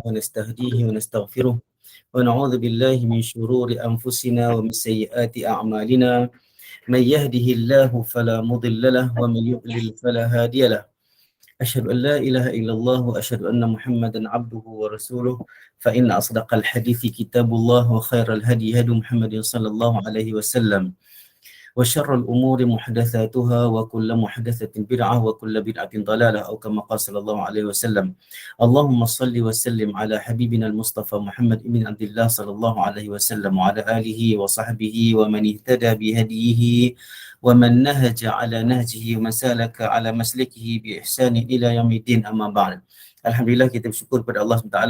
ونستهديه ونستغفره ونعوذ بالله من شرور أنفسنا ومن سيئات أعمالنا من يهده الله فلا مضل له ومن يضلل فلا هادي له أشهد أن لا إله إلا الله وأشهد أن محمدا عبده ورسوله فإن أصدق الحديث كتاب الله وخير الهدي هدي محمد صلى الله عليه وسلم وشر الأمور محدثاتها وكل محدثة بدعة وكل بدعة ضلالة أو كما قال صلى الله عليه وسلم اللهم صل وسلم على حبيبنا المصطفى محمد بن عبد الله صلى الله عليه وسلم وعلى آله وصحبه ومن اهتدى بهديه ومن نهج على نهجه ومن سلك على مسلكه بإحسان إلى يوم الدين أما بعد. Alhamdulillah, kita bersyukur kepada Allah SWT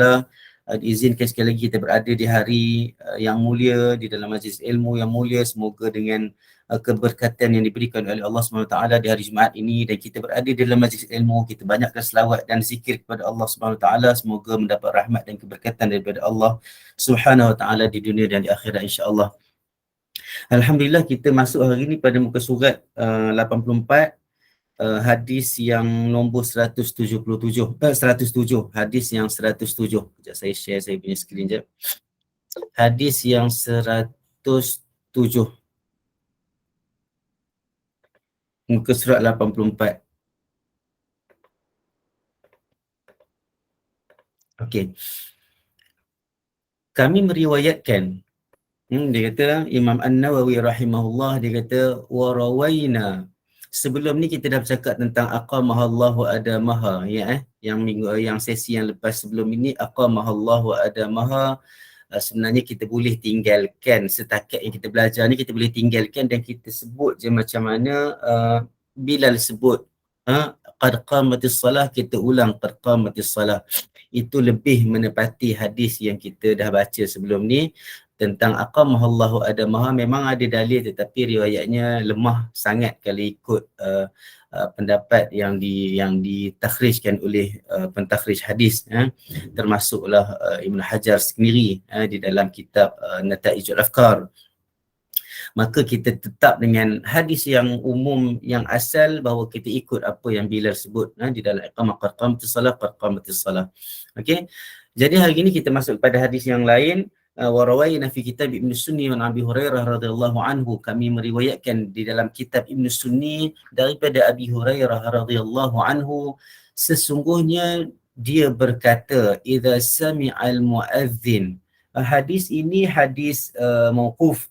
diizinkan sekali lagi kita berada di hari yang mulia, di dalam majlis ilmu yang mulia. Semoga dengan keberkatan yang diberikan oleh Allah SWT di hari Jumaat ini dan kita berada di dalam majlis ilmu, kita banyakkan selawat dan zikir kepada Allah SWT. Semoga mendapat rahmat dan keberkatan daripada Allah SWT di dunia dan di akhirat, insya-Allah. Alhamdulillah, kita masuk hari ini pada muka surat 84, hadis yang nombor 107, hadis yang 107. Sekejap saya share saya punya skrin je. Hadis yang 107. Muka surat 84. Okey. Kami meriwayatkan, dia kata Imam An-Nawawi rahimahullah, dia kata warawaina. Sebelum ni kita dah bercakap tentang aqamahallahu adamaha, yang sesi yang lepas sebelum ini aqamahallahu adamaha. Sebenarnya kita boleh tinggalkan setakat yang kita belajar ni, kita boleh tinggalkan dan kita sebut je macam mana Bilal sebut qad qamatis salah, kita ulang qad qamatis salah. Itu lebih menepati hadis yang kita dah baca sebelum ni tentang aqamahallahu adamaha. Memang ada dalil tetapi riwayatnya lemah sangat kalau ikut pendapat yang ditakhrijkan oleh pentakhrij hadis, termasuklah Ibn Hajar sendiri di dalam kitab Nata'ijul Afkar. Maka kita tetap dengan hadis yang umum, yang asal, bahawa kita ikut apa yang Bilal sebut di dalam iqamah qad qamatis salah. Okey. Jadi hari ini kita masuk pada hadis yang lain. Warawayna fi kitab Ibn Sunni wa Abi Hurairah radhiyallahu anhu, kami meriwayatkan di dalam kitab Ibn Sunni daripada Abi Hurairah radhiyallahu anhu, sesungguhnya dia berkata idza sami'al muadzin. Hadis ini hadis mauquf,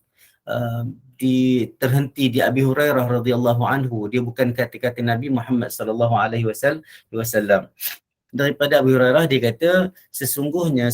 terhenti di Abi Hurairah radhiyallahu anhu. Dia bukan kata-kata Nabi Muhammad sallallahu alaihi wasallam. Daripada Abu Hurairah, dia kata sesungguhnya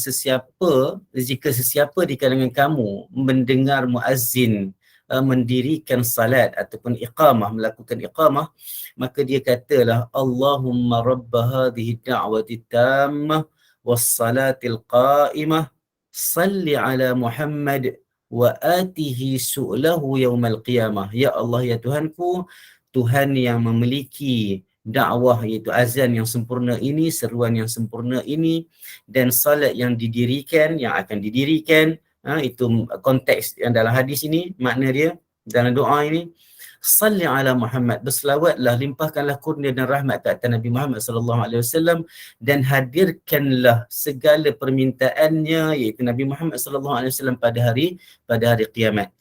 jika sesiapa di kalangan kamu mendengar muazzin mendirikan salat ataupun iqamah, melakukan iqamah, maka dia katalah Allahumma rabb hadhihi da'wati tammah was salatil qa'imah salli ala Muhammad wa atihi su'lahu yaumal qiyamah. Ya Allah, ya Tuhanku, Tuhan yang memiliki dakwah iaitu azan yang sempurna ini, seruan yang sempurna ini, dan salat yang didirikan, yang akan didirikan. Itu konteks yang dalam hadis ini, makna dia dalam doa ini. Salli ala Muhammad, berselawatlah, limpahkanlah kurnia dan rahmat ke atas Nabi Muhammad sallallahu alaihi wasallam, dan hadirkanlah segala permintaannya iaitu Nabi Muhammad sallallahu alaihi wasallam pada hari kiamat.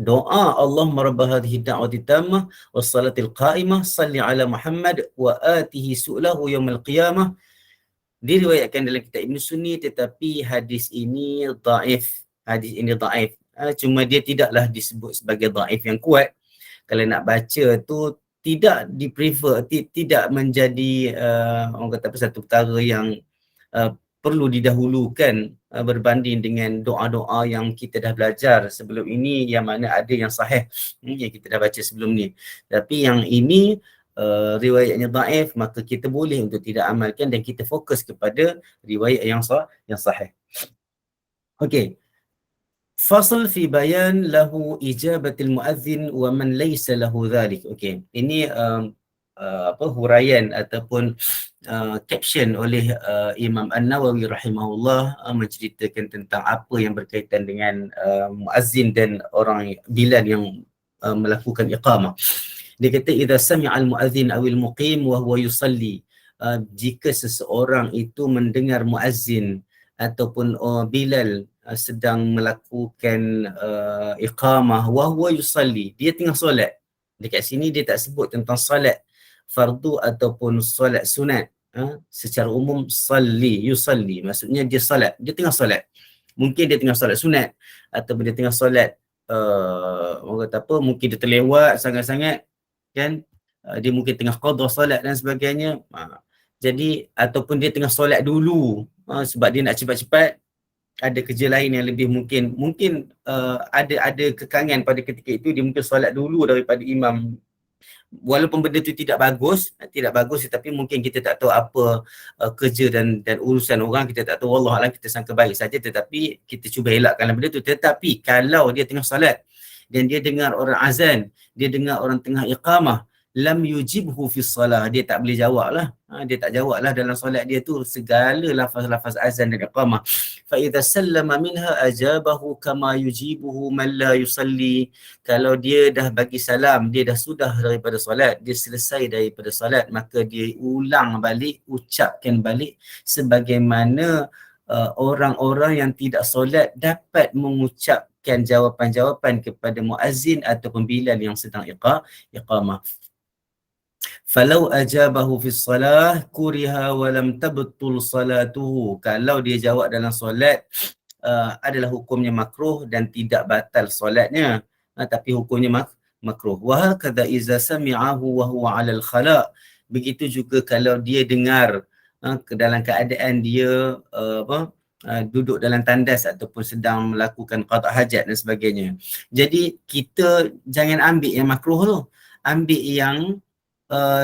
Doa Allahumma rabb hadhihi da'wati tammah was salatil qa'imah salli ala Muhammad wa atihi su'lahu yaumil qiyamah, diriwayatkan dalam kitab Ibn Sunni, tetapi hadis ini dhaif. Cuma dia tidaklah disebut sebagai dhaif yang kuat. Kalau nak baca tu tidak di-prefer, tidak menjadi orang kata apa, satu perkara yang perlu didahulukan berbanding dengan doa-doa yang kita dah belajar sebelum ini, yang mana ada yang sahih yang kita dah baca sebelum ni. Tapi yang ini riwayatnya dhaif, maka kita boleh untuk tidak amalkan dan kita fokus kepada riwayat yang sahih. Okey. Fasl fi bayan lahu ijabatil muazzin wa man laysa lahu dhalik. Okey. Ini huraian ataupun caption oleh Imam An-Nawawi rahimahullah, menceritakan tentang apa yang berkaitan dengan muazzin dan orang Bilal yang melakukan iqamah. Dia kata idza sami'a al-muazzin aw al-muqim wa huwa yusalli jika seseorang itu mendengar muazzin ataupun Bilal sedang melakukan iqamah wa huwa yusalli, dia tengah solat. Dekat sini dia tak sebut tentang solat fardu ataupun solat sunat. Secara umum yusalli, maksudnya dia solat, dia tengah solat. Mungkin dia tengah solat sunat ataupun dia tengah solat orang kata apa, mungkin dia terlewat sangat-sangat kan, dia mungkin tengah qada solat dan sebagainya. Jadi ataupun dia tengah solat dulu sebab dia nak cepat-cepat, ada kerja lain yang lebih mungkin ada kekangan pada ketika itu, dia mungkin solat dulu daripada imam. Walaupun benda itu tidak bagus tetapi mungkin kita tak tahu apa kerja dan urusan orang, kita tak tahu, wallahualam, kita sangka baik saja, tetapi kita cuba elakkanlah benda itu. Tetapi kalau dia tengah solat dan dia dengar orang azan, dia dengar orang tengah iqamah, lam yujibhu fi salah, dia tak boleh jawablah. Dia tak jawablah dalam solat dia tu segala lafaz-lafaz azan dan iqamah. Fa idza sallama minha ajabahu kama yujibuhu man la yusalli. Kalau dia dah bagi salam, dia dah sudah daripada solat, dia selesai daripada solat, maka dia ulang balik, ucapkan balik sebagaimana orang-orang yang tidak solat dapat mengucapkan jawapan-jawapan kepada muazzin ataupun Bilal yang sedang iqamah. Falau ajabahu fi salah kuriha wa lam tabtul salatuhu. Kalau dia jawab dalam solat adalah hukumnya makruh dan tidak batal solatnya, tapi hukumnya makruh. Wa hakadha iza sami'ahu wa huwa 'ala al-khala'. Begitu juga kalau dia dengar dalam keadaan dia duduk dalam tandas ataupun sedang melakukan qada hajat dan sebagainya. Jadi kita jangan ambil yang makruh tu, ambil yang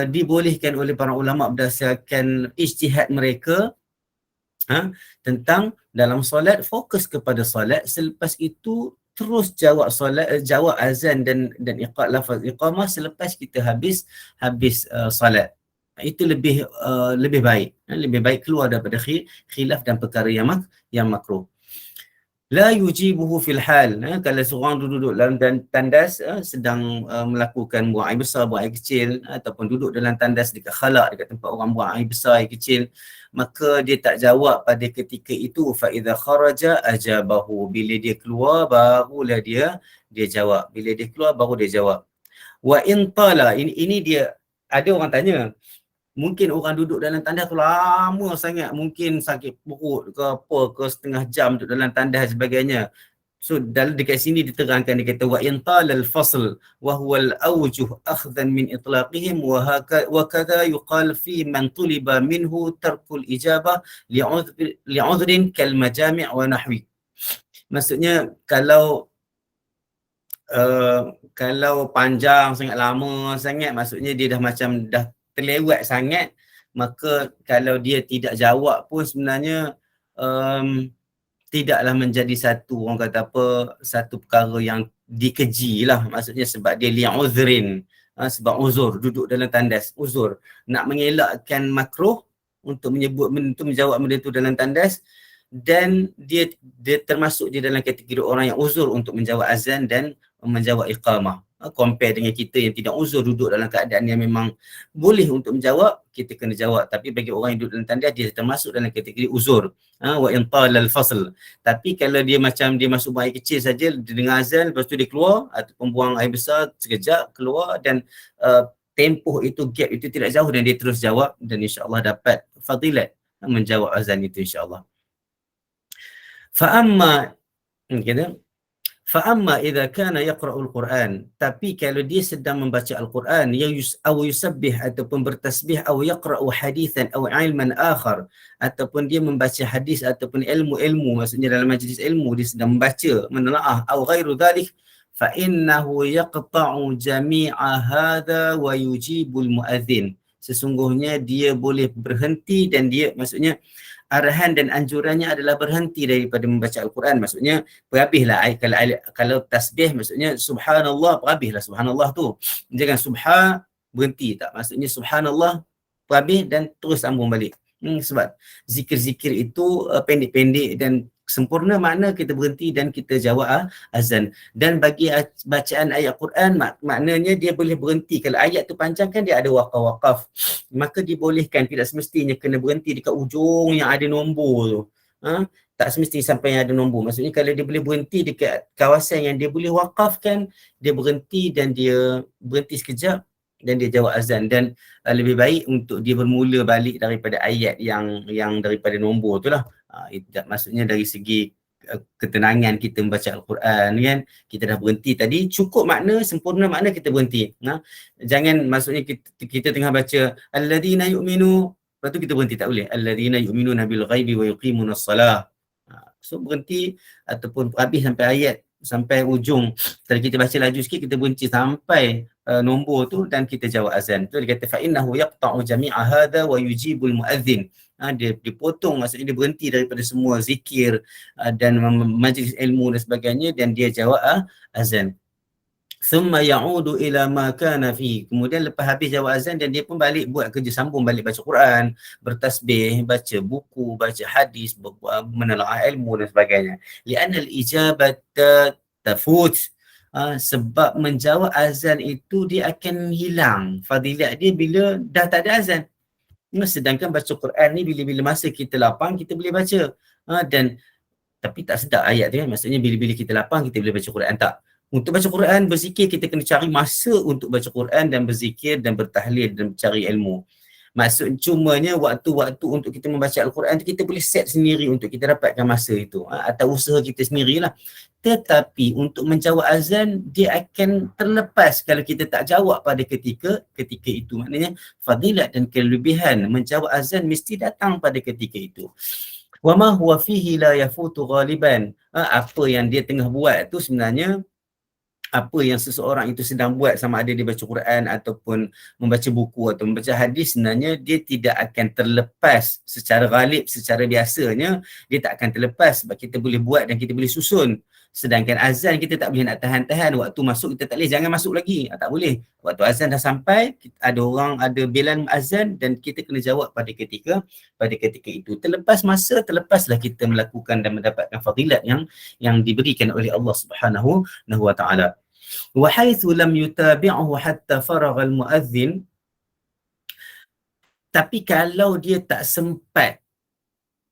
dibolehkan oleh para ulama berdasarkan ijtihad mereka tentang dalam solat, fokus kepada solat, selepas itu terus jawab solat, jawab azan dan lafaz iqamah selepas kita habis solat. Itu lebih baik keluar daripada khilaf dan perkara yang makruh. La yujibuhu fil hal. Kalau seorang duduk dalam tandas sedang melakukan buang air besar, buang air kecil, ataupun duduk dalam tandas dekat khala', dekat tempat orang buang air besar, air kecil, maka dia tak jawab pada ketika itu. Fa idza kharaja ajabahu. Bila dia keluar barulah dia jawab. Bila dia keluar baru dia jawab. Wa in tala, ini dia, ada orang tanya, mungkin orang duduk dalam tandas tu lama sangat, mungkin sakit perut ke apa ke, setengah jam duduk dalam tandas dan sebagainya. So dekat sini diterangkan, dia kata wa in talal fasl wa huwa al-awjuh akhdan min itlaqihim wa kadha yuqal fi man tuliba minhu tarkul ijabah li'udhrin kal majami' wa nahwi. Maksudnya kalau panjang sangat, lama sangat, maksudnya dia dah macam dah terlewat sangat, maka kalau dia tidak jawab pun sebenarnya tidaklah menjadi satu, orang kata apa, satu perkara yang dikeji lah. Maksudnya sebab dia li'udhrin, sebab uzur, duduk dalam tandas, uzur. Nak mengelakkan makruh untuk menjawab benda tu dalam tandas, dan dia termasuk di dalam kategori orang yang uzur untuk menjawab azan dan menjawab iqamah. Compare dengan kita yang tidak uzur, duduk dalam keadaan yang memang boleh untuk menjawab, kita kena jawab. Tapi bagi orang yang duduk dalam tandas, dia termasuk dalam kategori uzur. Wa in talal fasl. Tapi kalau dia macam dia masuk buang air kecil saja, dia dengar azan, lepas tu dia keluar, ataupun buang air besar sekejap, keluar, dan tempoh itu, gap itu tidak jauh, dan dia terus jawab, dan insya-Allah dapat fadilat menjawab azan itu insya-Allah. Fa'amma idza kana yaqra'ul Quran, tapi kalau dia sedang membaca Al-Quran, aw yusabbih ataupun bertasbih, aw yaqra'u hadithan aw ilman akhar, ataupun dia membaca hadis ataupun ilmu, maksudnya dalam majlis ilmu dia sedang membaca, menelaah, aw ghairu dhalik, fa innahu yaqta'u jami'a hadha wa yujibul muadzin. Sesungguhnya dia boleh berhenti, dan dia, maksudnya arahan dan anjurannya adalah berhenti daripada membaca Al-Quran. Maksudnya berhabislah, kalau tasbih maksudnya subhanallah, berhabislah subhanallah tu. Jangan berhenti, tak. Maksudnya subhanallah berhabis dan terus sambung balik. Sebab zikir-zikir itu pendek-pendek dan Sempurna makna kita berhenti dan kita jawab azan. Dan bagi bacaan ayat Quran, maknanya dia boleh berhenti. Kalau ayat tu panjang kan dia ada wakaf-wakaf. Maka dibolehkan, tidak semestinya kena berhenti dekat ujung yang ada nombor tu. Tak semestinya sampai yang ada nombor. Maksudnya kalau dia boleh berhenti dekat kawasan yang dia boleh wakafkan, dia berhenti dan dia berhenti sekejap dan dia jawab azan. Dan lebih baik untuk dia bermula balik daripada ayat yang daripada nombor tu lah. Maksudnya dari segi ketenangan kita membaca Al-Quran kan, kita dah berhenti tadi, cukup makna, sempurna makna kita berhenti. Jangan maksudnya kita tengah baca alladzina yu'minu, lepas tu kita berhenti, tak boleh. Alladzina yu'minuna bil ghaibi wa yuqimunas salah. So berhenti ataupun habis sampai ayat, sampai ujung. Kalau kita baca laju sikit, kita berhenti sampai nombor tu dan kita jawab azan. Tu dia kata fa innahu yaqta'u jami'a hadha wa yujibul muadzin. Dia dipotong, maksudnya dia berhenti daripada semua zikir dan majlis ilmu dan sebagainya, dan dia jawab azan. Thumma ya'udu ila ma kana fi. Kemudian lepas habis jawab azan, dan dia pun balik buat kerja, sambung balik baca Quran, bertasbih, baca buku, baca hadis, menelaah ilmu dan sebagainya. Li'anna al-ijabata tafut. Sebab menjawab azan itu dia akan hilang fadilat dia bila dah tak ada azan. Sedangkan baca Quran ni bila-bila masa kita lapang kita boleh baca. Dan tapi tak sedap ayat tu kan. Maksudnya bila-bila kita lapang kita boleh baca Quran, tak. Untuk baca Quran, berzikir, kita kena cari masa untuk baca Quran dan berzikir dan bertahlil dan cari ilmu. Maksud cumanya waktu-waktu untuk kita membaca Al-Quran tu kita boleh set sendiri untuk kita dapatkan masa itu. Atau usaha kita sendirilah. Tetapi untuk menjawab azan, dia akan terlepas kalau kita tak jawab pada ketika itu. Maknanya fadilat dan kelebihan menjawab azan mesti datang pada ketika itu. Wa ma huwa fihi la yafutu ghaliban. Apa yang dia tengah buat tu sebenarnya, apa yang seseorang itu sedang buat, sama ada dia baca Quran ataupun membaca buku atau membaca hadis, sebenarnya dia tidak akan terlepas secara ghalib, secara biasanya dia tak akan terlepas sebab kita boleh buat dan kita boleh susun. Sedangkan azan kita tak boleh nak tahan-tahan, waktu masuk kita tak boleh, jangan masuk lagi, tak boleh. Waktu azan dah sampai, ada orang ada belan azan dan kita kena jawab pada ketika itu. Terlepas masa, terlepaslah kita melakukan dan mendapatkan fadilat yang diberikan oleh Allah Subhanahu wa taala. Wa haitsu lam yutabi'hu hatta faragha al-muadzin. Tapi kalau dia tak sempat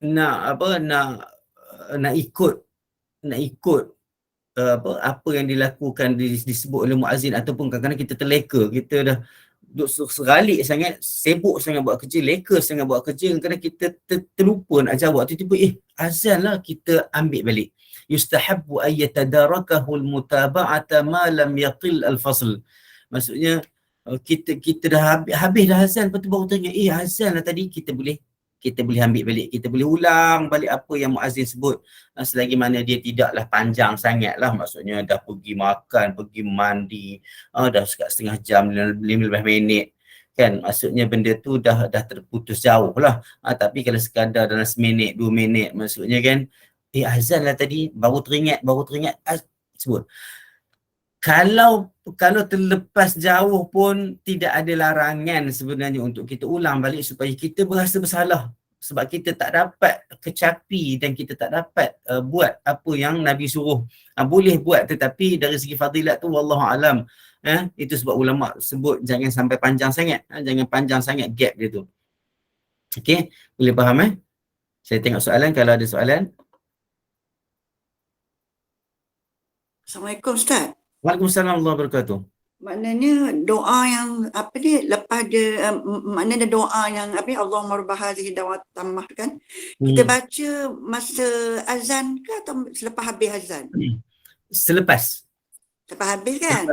nak ikut apa yang dilakukan, disebut oleh muazzin, ataupun kadang-kadang kita terleka, kita dah duduk seralik sangat, sibuk sangat buat kerja, leka sangat buat kerja, kadang-kadang kita terlupa nak jawab, tiba-tiba azan lah, kita ambil balik. Yustahabbu ay yatadarakahu al-mutaba'ata ma lam yaqil al-fasl. Maksudnya kita dah habis dah azan, lepas tu baru teringat azan lah tadi, kita boleh ambil balik, kita boleh ulang balik apa yang muazzin sebut, selagi mana dia tidaklah panjang sangat lah. Maksudnya dah pergi makan, pergi mandi, dah setengah jam, 15 minit kan, maksudnya benda tu dah terputus jauh lah. Tapi kalau sekadar dalam seminit, 2 minit, maksudnya kan azan lah tadi, baru teringat sebut. Kalau terlepas jauh pun tidak ada larangan sebenarnya untuk kita ulang balik supaya kita berasa bersalah sebab kita tak dapat kecapi dan kita tak dapat buat apa yang Nabi suruh. Boleh buat, tetapi dari segi fadilat tu wallahu alam, itu sebab ulama sebut jangan sampai panjang sangat, jangan panjang sangat gap dia tu. Okey, boleh faham Saya tengok soalan, kalau ada soalan. Assalamualaikum Ustaz. Waalaikumsalam warahmatullahi wabarakatuh. Maknanya doa yang apa ni, lepas dia maknanya doa yang Allahumma rabb hadhihi da'wat tammah kan, kita baca masa azan ke atau selepas habis azan? Selepas habis kan?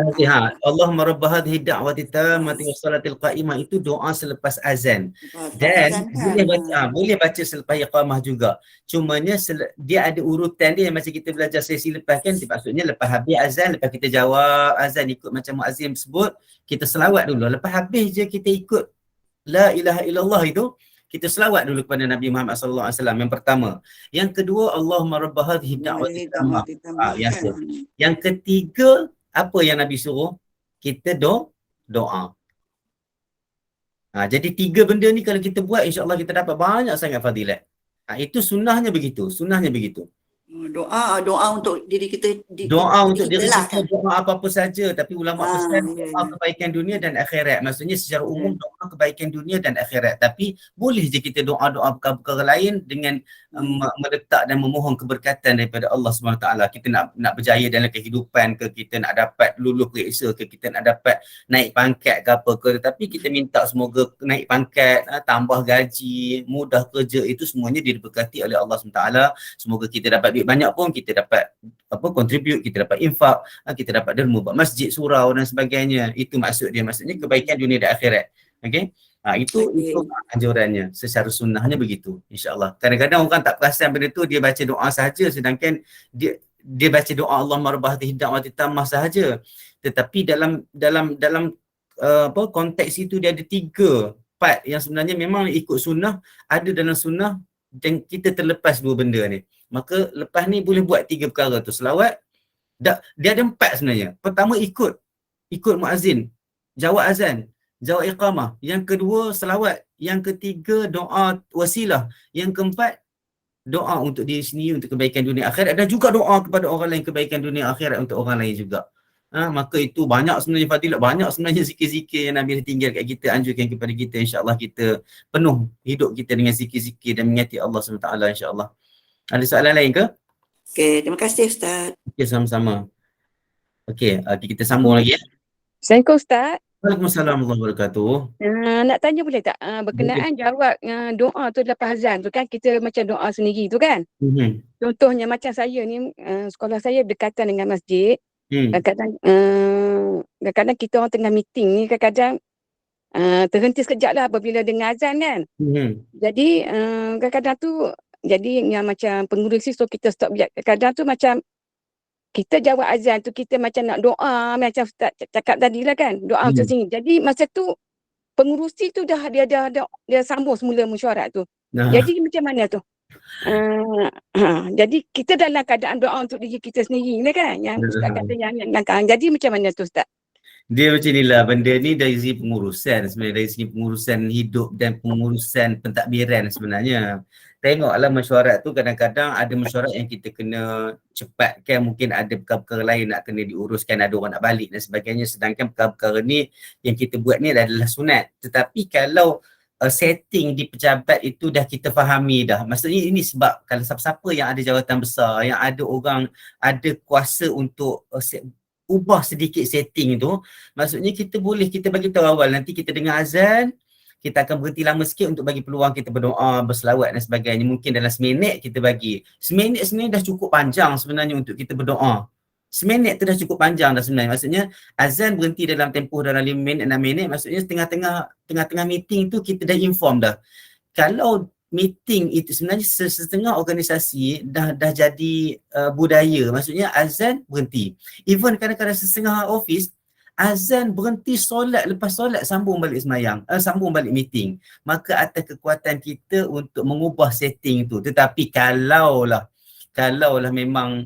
Allahumma rabb hadhihi da'wati tammati wassalatil qa'imah, itu doa selepas azan. Dan boleh baca selepas iqamah juga. Cumanya dia ada urutan dia, macam kita belajar sesi lepas kan, maksudnya lepas habis azan, lepas kita jawab azan ikut macam muazzin sebut, kita selawat dulu. Lepas habis je kita ikut la ilaha illallah itu, kita selawat dulu kepada Nabi Muhammad sallallahu alaihi wasallam yang pertama. Yang kedua, Allahumma rabb hadhihi da'wati tammah. Yang ketiga, apa yang Nabi suruh? Kita doa. Jadi 3 benda ni kalau kita buat, insya-Allah kita dapat banyak sangat fadilat. Itu sunnahnya begitu. doa untuk diri kita Doa untuk kita diri lah kita, kan. doa apa-apa saja, tapi ulama pesan Ya, doa kebaikan dunia dan akhirat. Maksudnya secara umum ya. doa kebaikan dunia dan akhirat. Tapi boleh je kita doa-doa perkara-perkara lain dengan meletak dan memohon keberkatan daripada Allah SWT. Kita nak berjaya dalam kehidupan ke, kita nak dapat luluh periksa ke, kita nak dapat naik pangkat ke apa ke. Tetapi kita minta semoga naik pangkat, tambah gaji, mudah kerja, itu semuanya diberkati oleh Allah SWT. Semoga kita dapat duit banyak pun, kita dapat contribute, kita dapat infak, kita dapat derma buat masjid, surau dan sebagainya. Itu maksud dia, maksudnya kebaikan dunia dan akhirat. Okey. Itu anjurannya secara sunnahnya begitu, insya-Allah. Kadang-kadang orang tak perasan benda tu, dia baca doa sahaja, sedangkan dia baca doa Allahumma rabb hadhihi da'wati tammah sahaja. Tetapi dalam konteks itu dia ada 3 part yang sebenarnya memang ikut sunnah, ada dalam sunnah, dan kita terlepas 2 benda ni. Maka lepas ni boleh buat 3 perkara tu. Selawat, dia ada 4 sebenarnya. Pertama ikut muazzin, jawab azan, jawab iqamah. Yang kedua selawat. Yang ketiga doa wasilah. Yang keempat doa untuk diri sendiri untuk kebaikan dunia akhirat, dan juga doa kepada orang lain kebaikan dunia akhirat untuk orang lain juga. Maka itu banyak sebenarnya fadilat, banyak sebenarnya zikir-zikir yang Nabi tinggal kat kita, anjurkan kepada kita. InsyaAllah kita penuh hidup kita dengan zikir-zikir dan mengingati Allah SWT, insyaAllah. Ada soalan lain ke? Okey, terima kasih Ustaz. Okey, sama-sama. Okey, kita sambung lagi ya. Assalamualaikum Ustaz. Waalaikumsalam warahmatullahi wabarakatuh. Nak tanya boleh tak? Berkenaan jawab doa tu lepas azan tu kan, kita macam doa sendiri tu kan. Contohnya macam saya ni, sekolah saya berdekatan dengan masjid. Kadang-kadang kita orang tengah meeting ni, kadang-kadang terhenti sekejap lah apabila dengar azan kan. Jadi kadang-kadang tu, jadi yang macam pengurusi, so kita stop sekejap. Kadang tu macam kita jawab azan tu, kita macam nak doa, macam Ustaz cakap tadi lah kan, doa untuk sini. Jadi masa tu pengurusi tu dia sambung semula mesyuarat tu. Jadi macam mana tu? Jadi kita dalam keadaan doa untuk diri kita sendiri lah kan, yang Ustaz kata yang langkah. Jadi macam mana tu Ustaz? Dia macam inilah, benda ni dari segi pengurusan sebenarnya, dari segi pengurusan hidup dan pengurusan pentadbiran sebenarnya. Tengoklah mesyuarat tu, kadang-kadang ada mesyuarat yang kita kena cepatkan, mungkin ada perkara-perkara lain nak kena diuruskan, ada orang nak balik dan sebagainya, sedangkan perkara-perkara ni yang kita buat ni adalah sunat. Tetapi kalau setting di pejabat itu dah kita fahami dah, maksudnya ini sebab kalau siapa-siapa yang ada jawatan besar, yang ada orang ada kuasa untuk ubah sedikit setting tu, maksudnya kita bagi tahu awal, nanti kita dengar azan, kita akan berhenti lama sikit untuk bagi peluang kita berdoa, berselawat dan sebagainya. Mungkin dalam seminit kita bagi. Seminit sebenarnya dah cukup panjang sebenarnya untuk kita berdoa. Seminit tu dah cukup panjang dah sebenarnya. Maksudnya azan berhenti dalam tempoh dalam 5 minit, 6 minit. Maksudnya tengah-tengah meeting tu kita dah inform dah. Kalau meeting itu sebenarnya setengah organisasi dah jadi budaya. Maksudnya azan berhenti. Even kadang-kadang setengah office azan berhenti solat, lepas solat sambung balik sembahyang, sambung balik meeting. Maka atas kekuatan kita untuk mengubah setting tu. Tetapi kalaulah memang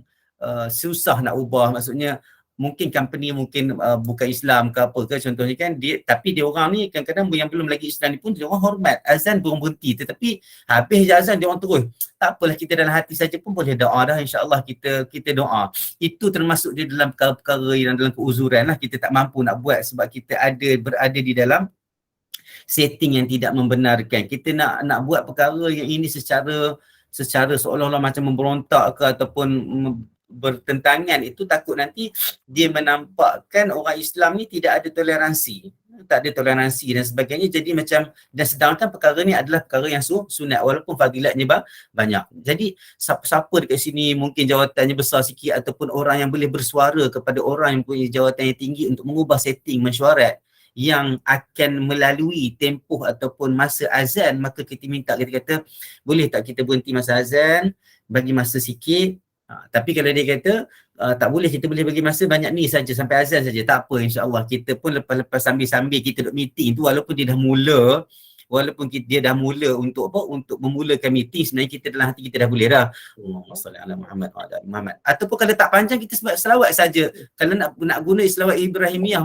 susah nak ubah, maksudnya mungkin company bukan Islam ke apa ke contohnya kan, tapi dia orang ni kadang-kadang yang belum lagi Islam ni pun dia orang hormat azan belum berhenti, tetapi habis je azan dia orang terus. Tak apalah, kita dalam hati saja pun boleh doa dah, insya-Allah kita doa. Itu termasuk di dalam perkara yang dalam keuzuran lah, kita tak mampu nak buat sebab kita berada di dalam setting yang tidak membenarkan. Kita nak buat perkara yang ini secara seolah-olah macam memberontak ke ataupun bertentangan, itu takut nanti dia menampakkan orang Islam ni tidak ada toleransi, tak ada toleransi dan sebagainya. Jadi macam, dan sedangkan perkara ni adalah perkara yang sunat walaupun fadilatnya banyak. Jadi siapa-siapa dekat sini mungkin jawatannya besar sikit ataupun orang yang boleh bersuara kepada orang yang punya jawatan yang tinggi untuk mengubah setting mesyuarat yang akan melalui tempoh ataupun masa azan, maka kita kata boleh tak kita berhenti masa azan, bagi masa sikit. Tapi kalau dia kata tak boleh, kita boleh bagi masa banyak ni saja sampai azan saja, tak apa, insya-Allah kita pun lepas sambil kita duduk meeting tu, walaupun dia dah mula untuk memulakan meeting, sebenarnya kita dalam hati kita dah boleh dah Allahumma salli ala Muhammad wa ala Muhammad. Ataupun kalau tak panjang, kita sebab selawat saja. Kalau nak guna selawat Ibrahimiyah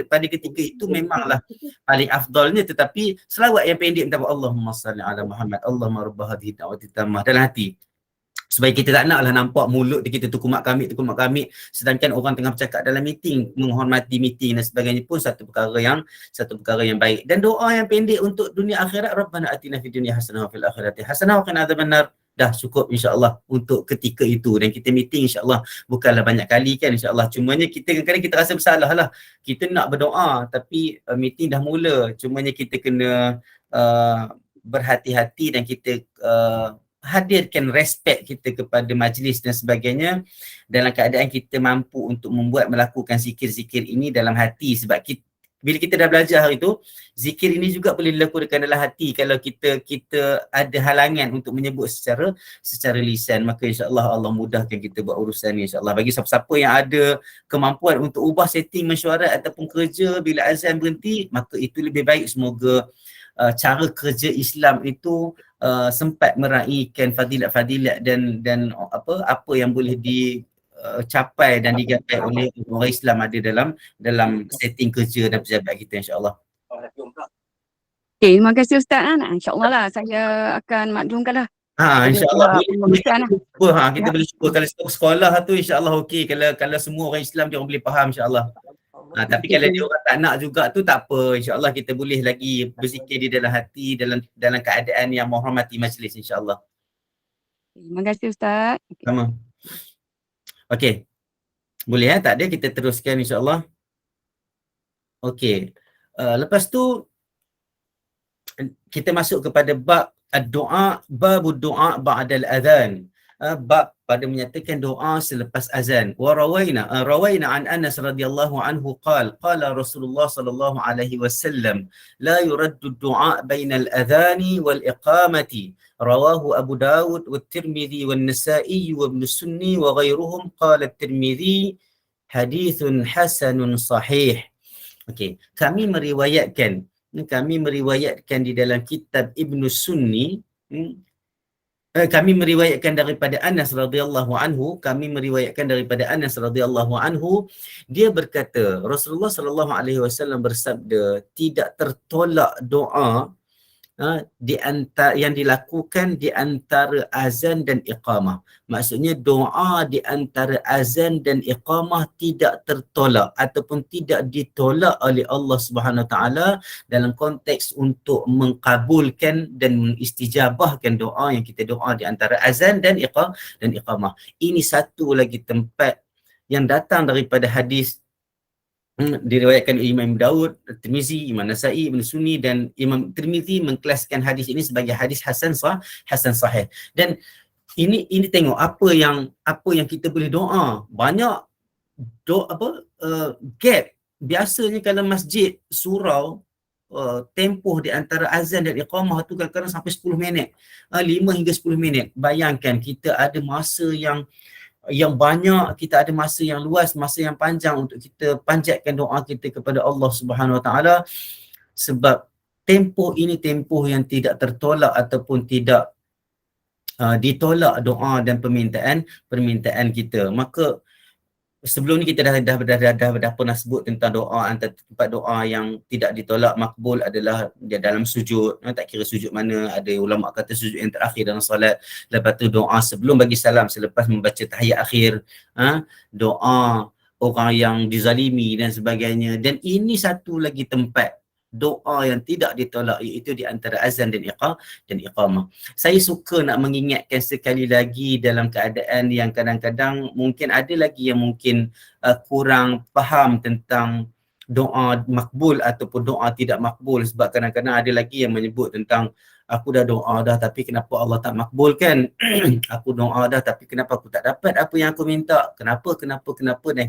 pada ketika itu memanglah paling afdalnya, tetapi selawat yang pendek minta Allahumma salli ala Muhammad, Allahumma rabb hadhihi da'wati tammah dalam hati. Supaya kita tak naklah nampak mulut kita tukumak kamik sedangkan orang tengah bercakap dalam meeting, menghormati meeting dan sebagainya pun satu perkara yang baik. Dan doa yang pendek untuk dunia akhirat, Rabbana atina fid dunya hasanah wa fil akhirati hasanah wa qina adzabannar. Dah cukup insya-Allah untuk ketika itu. Dan kita meeting insya-Allah bukanlah banyak kali kan insya-Allah. Cumanya kita kadang-kadang kita rasa bersalah lah. Kita nak berdoa tapi meeting dah mula. Cumanya kita kena berhati-hati dan kita hadirkan respect kita kepada majlis dan sebagainya dalam keadaan kita mampu untuk melakukan zikir-zikir ini dalam hati. Sebab bila kita dah belajar hari itu, zikir ini juga boleh dilakukan dalam hati. Kalau kita ada halangan untuk menyebut secara lisan, maka insya-Allah Allah mudahkan kita buat urusan ni insya-Allah. Bagi siapa-siapa yang ada kemampuan untuk ubah setting mesyuarat ataupun kerja bila azan berhenti, maka itu lebih baik. Semoga cara kerja Islam itu sempat meraihkan fadilat-fadilat dan apa yang boleh dicapai dan digapai oleh orang Islam ada dalam setting kerja dan pejabat kita insya-Allah. Okay, terima kasih Ustaz. InsyaAllah lah saya akan maklumkan lah. InsyaAllah kita Ya. boleh cuba kalau sekolah tu insya-Allah okey. Kalau semua orang Islam dia orang boleh faham insya-Allah. Tapi kalau dia orang tak nak juga tu tak apa, insya-Allah kita boleh lagi berzikir di dalam hati dalam keadaan yang menghormati majlis insya-Allah. Terima kasih Ustaz. Sama. Okey. Boleh tak ada kita teruskan insya-Allah. Okey. Lepas tu kita masuk kepada bab ad-du'a, babud du'a ba'dal adhan. Bab pada menyatakan doa selepas azan. Wa rawaina an Anas radhiyallahu anhu qala Rasulullah sallallahu alaihi wasallam la yuraddu ad-du'a bainal adhani wal iqamati. Rawahu Abu Dawud wa Tirmidzi wa Nasa'i wa Ibn Sunni wa ghairuhum. Qala Tirmidzi hadithun hasanun sahih. Okey, kami meriwayatkan di dalam kitab Ibn Sunni, kami meriwayatkan daripada Anas radhiyallahu anhu, dia berkata Rasulullah sallallahu alaihi wasallam bersabda, tidak tertolak doa yang dilakukan di antara azan dan iqamah. Maksudnya doa di antara azan dan iqamah tidak tertolak ataupun tidak ditolak oleh Allah Subhanahu Wa Taala dalam konteks untuk mengkabulkan dan mengistijabahkan doa yang kita doa di antara azan dan iqamah. Ini satu lagi tempat yang datang daripada hadis diriwayatkan Imam Daud, Tirmizi, Imam Nasa'i, Ibn Sunni, dan Imam Tirmizi mengkelaskan hadis ini sebagai hadis hasan sahih. Dan ini tengok apa yang kita boleh doa. Banyak gap. Biasanya kalau masjid surau tempoh di antara azan dan iqamah tu kadang-kadang sampai 10 minit. 5 hingga 10 minit. Bayangkan kita ada masa yang banyak, kita ada masa yang luas, masa yang panjang untuk kita panjatkan doa kita kepada Allah Subhanahu Wa Taala, sebab tempoh ini tempoh yang tidak tertolak ataupun tidak ditolak doa dan permintaan kita. Maka sebelum ni kita dah pernah sebut tentang doa, antara tempat doa yang tidak ditolak makbul adalah dia dalam sujud. Tak kira sujud mana, ada ulama kata sujud yang terakhir dalam solat, lepas tu doa sebelum bagi salam selepas membaca tahiyat akhir, doa orang yang dizalimi dan sebagainya. Dan ini satu lagi tempat doa yang tidak ditolak, iaitu di antara azan dan iqamah. Saya suka nak mengingatkan sekali lagi dalam keadaan yang kadang-kadang mungkin ada lagi yang mungkin kurang faham tentang doa makbul ataupun doa tidak makbul. Sebab kadang-kadang ada lagi yang menyebut tentang aku dah doa dah tapi kenapa Allah tak makbulkan? Aku doa dah tapi kenapa aku tak dapat apa yang aku minta? Kenapa? Dan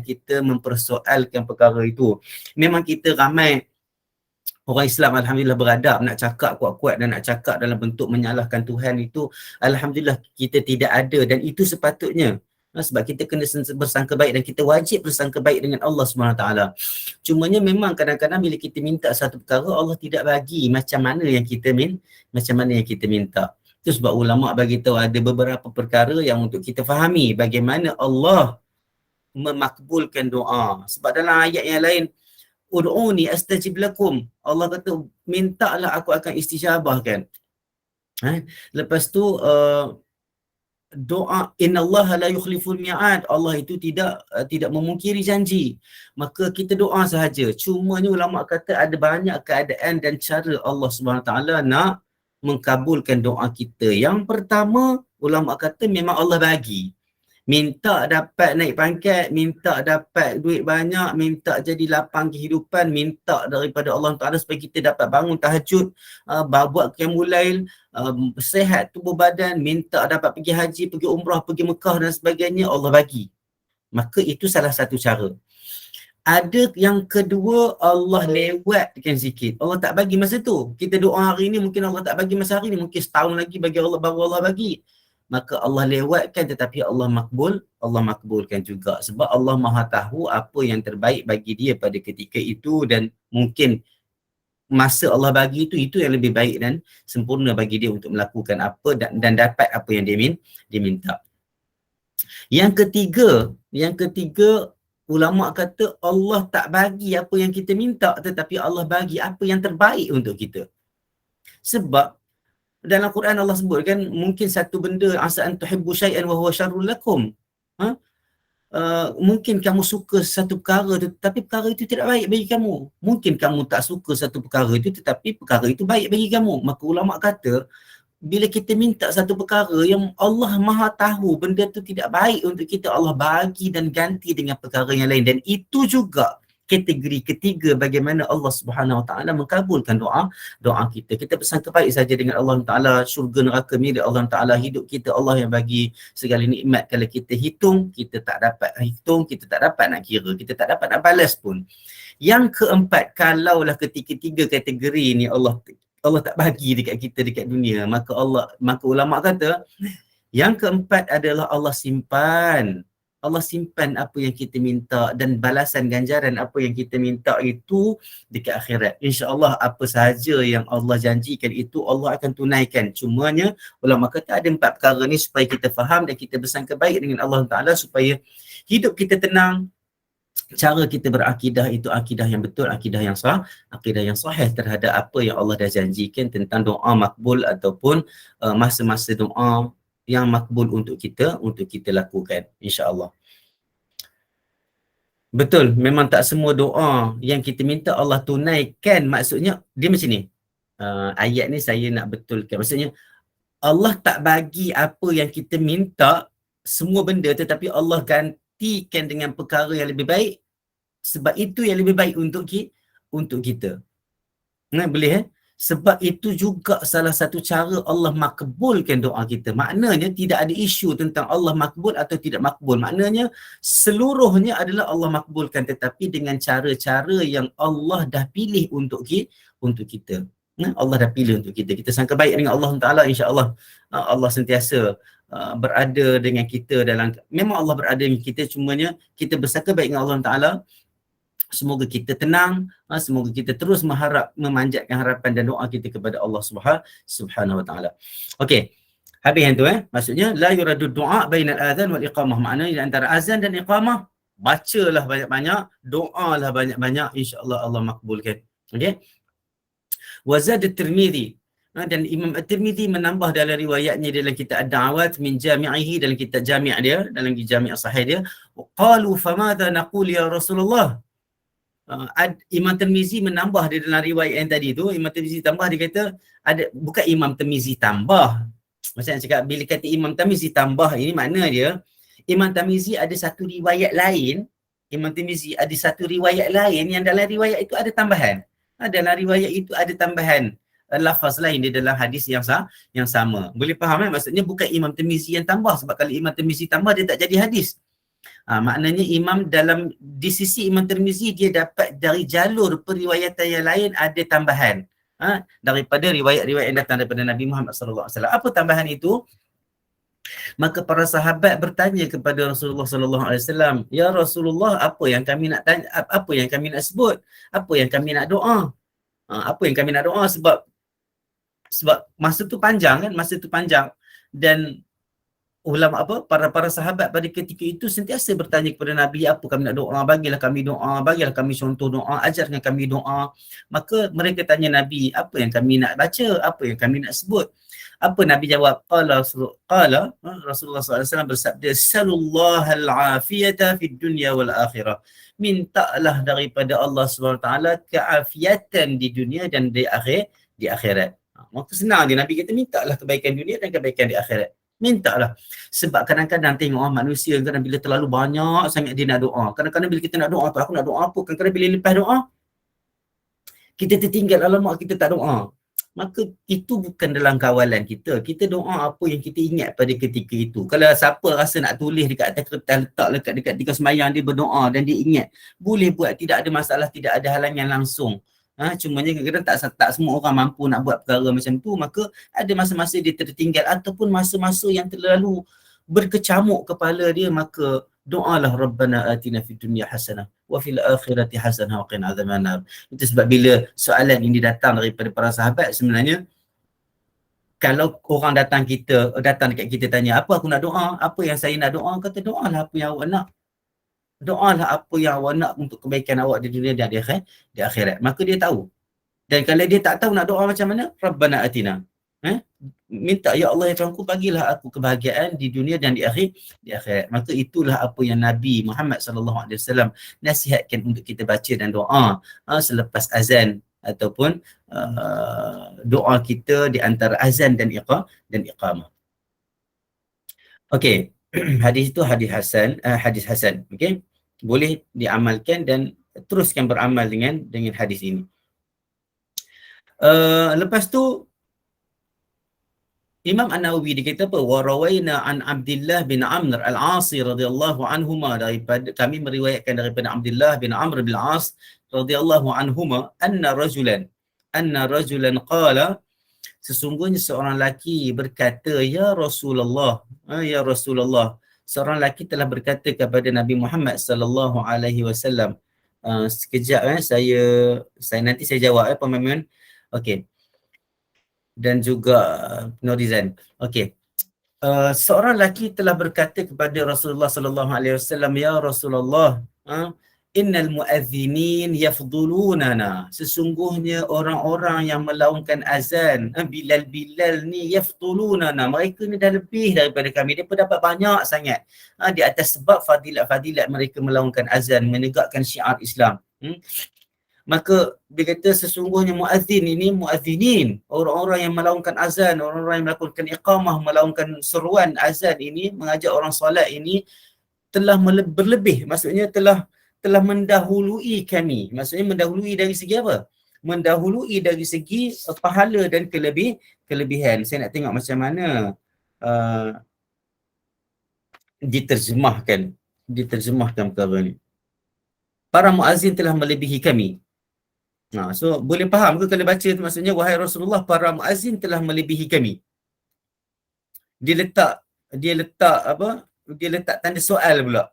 kita mempersoalkan perkara itu. Memang kita ramai orang Islam alhamdulillah beradab nak cakap kuat-kuat dan nak cakap dalam bentuk menyalahkan Tuhan itu, alhamdulillah kita tidak ada, dan itu sepatutnya. Sebab kita kena bersangka baik dan kita wajib bersangka baik dengan Allah SWT. Cumanya memang kadang-kadang bila kita minta satu perkara, Allah tidak bagi macam mana yang kita minta. Itu sebab ulama' bagi tahu ada beberapa perkara yang untuk kita fahami bagaimana Allah memakbulkan doa. Sebab dalam ayat yang lain, ud'uni astajib lakum, Allah kata mintalah aku akan istijabahkan. Lepas tu doa innallaha la yukhliful mi'ad, Allah itu tidak memungkiri janji, maka kita doa sahaja. Cumanya ulama kata ada banyak keadaan dan cara Allah Subhanahu taala nak mengkabulkan doa kita. Yang pertama, ulama kata memang Allah bagi. Minta dapat naik pangkat, minta dapat duit banyak, minta jadi lapang kehidupan, minta daripada Allah Ta'ala supaya kita dapat bangun tahajud, buat qiyamul lail, sehat tubuh badan, minta dapat pergi haji, pergi umrah, pergi Mekah dan sebagainya, Allah bagi. Maka itu salah satu cara. Ada yang kedua, Allah lewatkan sikit. Allah tak bagi masa tu. Kita doa hari ni, mungkin Allah tak bagi masa hari ni, mungkin setahun lagi bagi Allah, baru Allah bagi. Maka Allah lewatkan, tetapi Allah makbulkan juga, sebab Allah Maha tahu apa yang terbaik bagi dia pada ketika itu, dan mungkin masa Allah bagi itu yang lebih baik dan sempurna bagi dia untuk melakukan apa dan dapat apa yang dia minta. Yang ketiga, ulama kata Allah tak bagi apa yang kita minta, tetapi Allah bagi apa yang terbaik untuk kita. Sebab dalam Quran Allah sebut kan, mungkin satu benda, asa an tuhibbu syai'an wa huwa syarrul lakum. Mungkin kamu suka satu perkara tu, tetapi perkara itu tidak baik bagi kamu. Mungkin kamu tak suka satu perkara itu, tetapi perkara itu baik bagi kamu. Maka ulama kata, bila kita minta satu perkara yang Allah Maha tahu benda tu tidak baik untuk kita, Allah bagi dan ganti dengan perkara yang lain. Dan itu juga kategori ketiga bagaimana Allah Subhanahu Wa Taala mengkabulkan doa kita. Kita bersangka baik saja dengan Allah Taala, syurga neraka milik Allah Taala, hidup kita Allah yang bagi segala nikmat. Kalau kita hitung, kita tak dapat hitung, kita tak dapat nak kira, kita tak dapat nak balas pun. Yang keempat, kalaulah ketiga kategori ni Allah tak bagi dekat kita dekat dunia, maka ulama kata yang keempat adalah Allah simpan apa yang kita minta, dan balasan ganjaran apa yang kita minta itu dekat akhirat. InsyaAllah apa sahaja yang Allah janjikan itu Allah akan tunaikan. Cumanya ulama kata ada 4 perkara ni supaya kita faham dan kita bersangka baik dengan Allah Ta'ala, supaya hidup kita tenang, cara kita berakidah itu akidah yang betul, akidah yang sahih terhadap apa yang Allah dah janjikan tentang doa makbul ataupun masa-masa doa yang makbul untuk kita lakukan, insya-Allah. Betul, memang tak semua doa yang kita minta Allah tunaikan. Maksudnya dia macam ni. Ayat ni saya nak betulkan. Maksudnya Allah tak bagi apa yang kita minta semua benda, tetapi Allah gantikan dengan perkara yang lebih baik, sebab itu yang lebih baik untuk kita. Nah, boleh sebab itu juga salah satu cara Allah makbulkan doa kita. Maknanya tidak ada isu tentang Allah makbul atau tidak makbul. Maknanya seluruhnya adalah Allah makbulkan, tetapi dengan cara-cara yang Allah dah pilih untuk kita. Allah dah pilih untuk kita. Kita sangka baik dengan Allah Ta'ala, insya-Allah Allah sentiasa berada dengan kita memang Allah berada dengan kita, cumanya kita bersangka baik dengan Allah Ta'ala. Semoga kita tenang, semoga kita terus memanjatkan harapan dan doa kita kepada Allah Subhanahu Wa Taala. Okey. Habis yang tu maksudnya la yuradu du'a bainal azan wal iqamah. Maknanya antara azan dan iqamah, bacalah banyak-banyak, doalah banyak-banyak, insya-Allah Allah makbulkan. Okey. Wa zad at-Tirmizi, dan Imam At-Tirmizi menambah dalam riwayatnya dalam kitab Ad-Da'awat min Jami'ihi, dalam kitab Jami' dia, dalam Jami' Sahih dia, qalu famadha naqul ya Rasulullah. Imam Tirmizi menambah dia dalam riwayat yang tadi tu. Imam Tirmizi tambah, dia kata bukan Imam Tirmizi tambah. Macam nak cakap, bila kata Imam Tirmizi tambah, ini makna dia Imam Tirmizi ada satu riwayat lain. Imam Tirmizi ada satu riwayat lain yang dalam riwayat itu ada tambahan. Dalam riwayat itu ada tambahan lafaz lain di dalam hadis yang sama. Boleh faham maksudnya bukan Imam Tirmizi yang tambah, sebab kalau Imam Tirmizi tambah dia tak jadi hadis. Maknanya di sisi Imam Tirmizi dia dapat dari jalur periwayatan yang lain ada tambahan daripada riwayat-riwayat yang datang daripada Nabi Muhammad sallallahu alaihi wasallam. Apa tambahan itu? Maka para sahabat bertanya kepada Rasulullah sallallahu alaihi wasallam, "Ya Rasulullah, apa yang kami nak tanya, apa yang kami nak sebut? Apa yang kami nak doa?" Apa yang kami nak doa, sebab masa tu panjang kan, dan ulama para sahabat pada ketika itu sentiasa bertanya kepada Nabi, apa kami nak doa, bagilah kami contoh doa, ajarkan kami doa. Maka mereka tanya Nabi, apa yang kami nak baca, apa yang kami nak sebut. Apa Nabi jawab? Rasulullah SAW bersabda, salullahal afiyata fid dunya wal akhirah. Mintalah daripada Allah SWT keafiatan di dunia dan di akhirat. Maka senang je Nabi kata, mintalah kebaikan dunia dan kebaikan di akhirat. Mintalah. Sebab kadang-kadang tengok manusia kadang bila terlalu banyak sangat dia nak doa. Kadang-kadang bila kita nak doa tu, aku nak doa apa? Kadang-kadang bila lepas doa, kita tertinggal, alamak kita tak doa. Maka itu bukan dalam kawalan kita. Kita doa apa yang kita ingat pada ketika itu. Kalau siapa rasa nak tulis dekat atas kertas, letak dekat tika sembahyang dia berdoa dan dia ingat, boleh buat, tidak ada masalah, tidak ada halangan langsung. Cumanya kadang-kadang tak semua orang mampu nak buat perkara macam tu, maka ada masa-masa dia tertinggal ataupun masa-masa yang terlalu berkecamuk kepala dia, maka doalah Rabbana atina fid dunya hasanah wa fil akhirati hasanah wa qina adzabannar. Itu sebab bila soalan ini datang daripada para sahabat, sebenarnya kalau orang datang dekat kita tanya, apa aku nak doa, apa yang saya nak doa, kata doalah apa yang awak nak. Doalah apa yang awak nak untuk kebaikan awak di dunia dan di akhirat. Maka dia tahu. Dan kalau dia tak tahu nak doa macam mana, Rabbana atina. Minta, ya Allah ya Tuhanku, bagilah aku kebahagiaan di dunia dan di akhirat. Maka itulah apa yang Nabi Muhammad SAW nasihatkan untuk kita baca dan doa selepas azan ataupun doa kita di antara azan dan iqamah. Okey. Hadis itu hadis hasan. Okey. Boleh diamalkan dan teruskan beramal dengan hadis ini. Lepas tu Imam An-Nawawi dia kata apa? Wa rawaina an Abdullah bin Amr al-Asi radhiyallahu anhuma, daripada kami meriwayatkan daripada Abdullah bin Amr bin al-As radhiyallahu anhuma anna rajulan qala, sesungguhnya seorang lelaki berkata, ya Rasulullah, seorang lelaki telah berkata kepada Nabi Muhammad sallallahu alaihi wasallam. Sekejap saya nanti saya jawab pemahaman. Okey. Dan juga Norizan. Okey. Seorang lelaki telah berkata kepada Rasulullah sallallahu alaihi wasallam, ya Rasulullah, innal muadzinin yafdulunana, sesungguhnya orang-orang yang melaungkan azan, bilal ni yafdulunana, mereka ni dah lebih daripada kami, mereka dapat banyak sangat di atas sebab fadilat mereka melaungkan azan, menegakkan syiar Islam. Maka dia kata sesungguhnya muadzinin, orang-orang yang melaungkan azan, orang-orang yang melakukan iqamah, melaungkan seruan azan ini, mengajak orang solat ini, telah berlebih, maksudnya telah mendahului kami. Maksudnya mendahului dari segi apa? Mendahului dari segi pahala dan kelebihan. Saya nak tengok macam mana diterjemahkan perkara ni. Para muazzin telah melebihi kami. So boleh faham ke kalau baca tu, maksudnya wahai Rasulullah, para muazzin telah melebihi kami. Dia letak tanda soal pula.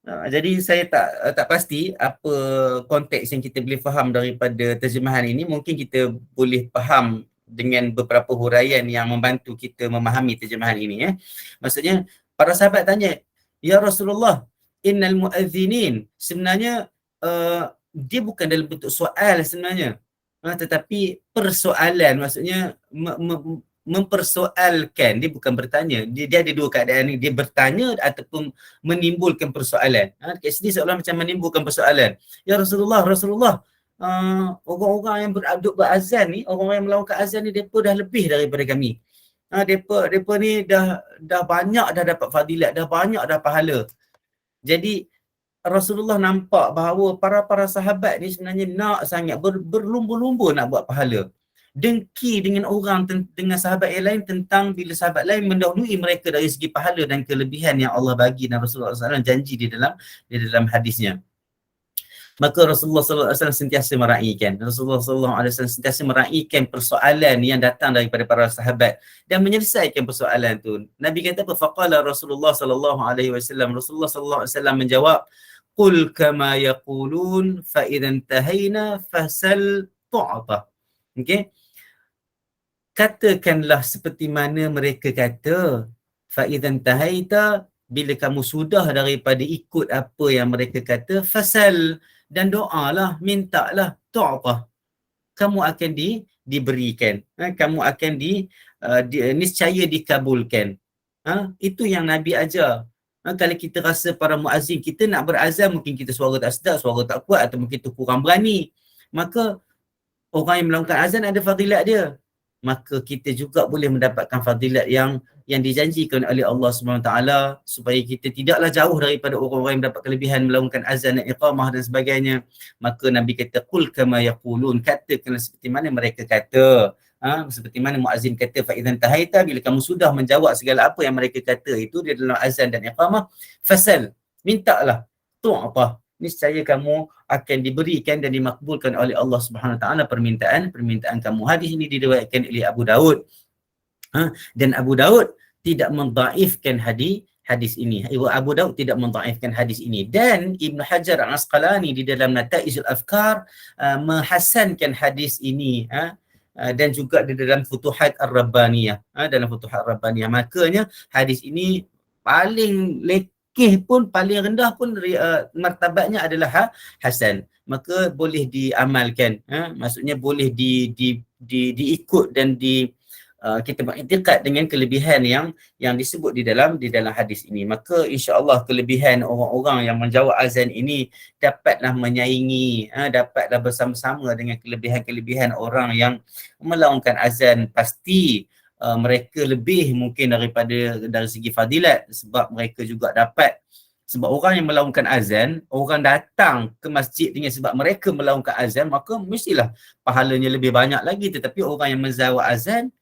Jadi saya tak pasti apa konteks yang kita boleh faham daripada terjemahan ini. Mungkin kita boleh faham dengan beberapa huraian yang membantu kita memahami terjemahan ini. Maksudnya para sahabat tanya, ya Rasulullah, innal muadzinin, sebenarnya dia bukan dalam bentuk soal sebenarnya, tetapi persoalan, maksudnya mempersoalkan. Dia bukan bertanya, dia ada dua keadaan ni, dia bertanya ataupun menimbulkan persoalan. Dekat sini seolah macam menimbulkan persoalan. Ya Rasulullah, orang-orang yang berazan ni, orang-orang yang melakukan azan ni, mereka dah lebih daripada kami. Mereka ni dah banyak dah dapat fadilat, dah banyak dah pahala. Jadi Rasulullah nampak bahawa para sahabat ni sebenarnya nak sangat berlumba-lumba nak buat pahala. Dengki dengan dengan sahabat yang lain tentang bila sahabat lain mendahului mereka dari segi pahala dan kelebihan yang Allah bagi dan Rasulullah SAW janji di dalam hadisnya. Maka Rasulullah SAW sentiasa meraihkan. Rasulullah SAW sentiasa meraihkan persoalan yang datang daripada para sahabat dan menyelesaikan persoalan tu. Nabi kata apa? Faqala Rasulullah SAW. Rasulullah SAW menjawab, qul kama yaqulun fa idzan tahayna fasal tu'ta. Okey. Katakanlah seperti mana mereka kata, fa idzan tahaita, bila kamu sudah daripada ikut apa yang mereka kata, fasal, dan doalah, mintalah, tu'ta, kamu akan diberikan, kamu akan niscaya dikabulkan. Itu yang Nabi ajar. Kalau kita rasa para muazzin kita nak berazan, mungkin kita suara tak sedap, suara tak kuat, atau mungkin kita kurang berani, maka orang yang melakukan azan ada fadilat dia, maka kita juga boleh mendapatkan fadilat yang dijanjikan oleh Allah SWT, supaya kita tidaklah jauh daripada orang-orang yang mendapat kelebihan melakukan azan dan iqamah dan sebagainya. Maka Nabi kata, qul kama yaqulun, katakanlah seperti mana mereka kata. Seperti mana muazzin kata, fa idzan tahaita, bila kamu sudah menjawab segala apa yang mereka kata itu di dalam azan dan iqamah, fasal, mintalah, tu'ta, niscaya kamu akan diberikan dan dimakbulkan oleh Allah Subhanahu Wa Taala permintaan kamu. Hadis ini diriwayatkan oleh Abu Daud. Dan Abu Daud tidak mendhaifkan hadis ini. Abu Daud tidak mendhaifkan hadis ini, dan Ibn Hajar Al-Asqalani di dalam Nata'ijul Afkar menghasankan hadis ini, dan juga di dalam Futuhat Ar-Rabbaniyah, dalam Futuhat Ar-Rabbaniyah. Makanya hadis ini paling pun, paling rendah pun martabatnya adalah hasan, maka boleh diamalkan, maksudnya boleh diikut dan kita beriktikad dengan kelebihan yang disebut di dalam hadis ini. Maka insya-Allah kelebihan orang-orang yang menjawab azan ini dapatlah menyaingi, dapatlah bersama-sama dengan kelebihan-kelebihan orang yang melakukan azan. Pasti mereka lebih mungkin dari segi fadilat, sebab mereka juga dapat, sebab orang yang melakukan azan, orang datang ke masjid dengan sebab mereka melakukan azan, maka mestilah pahalanya lebih banyak lagi. Tetapi orang yang menzawat azan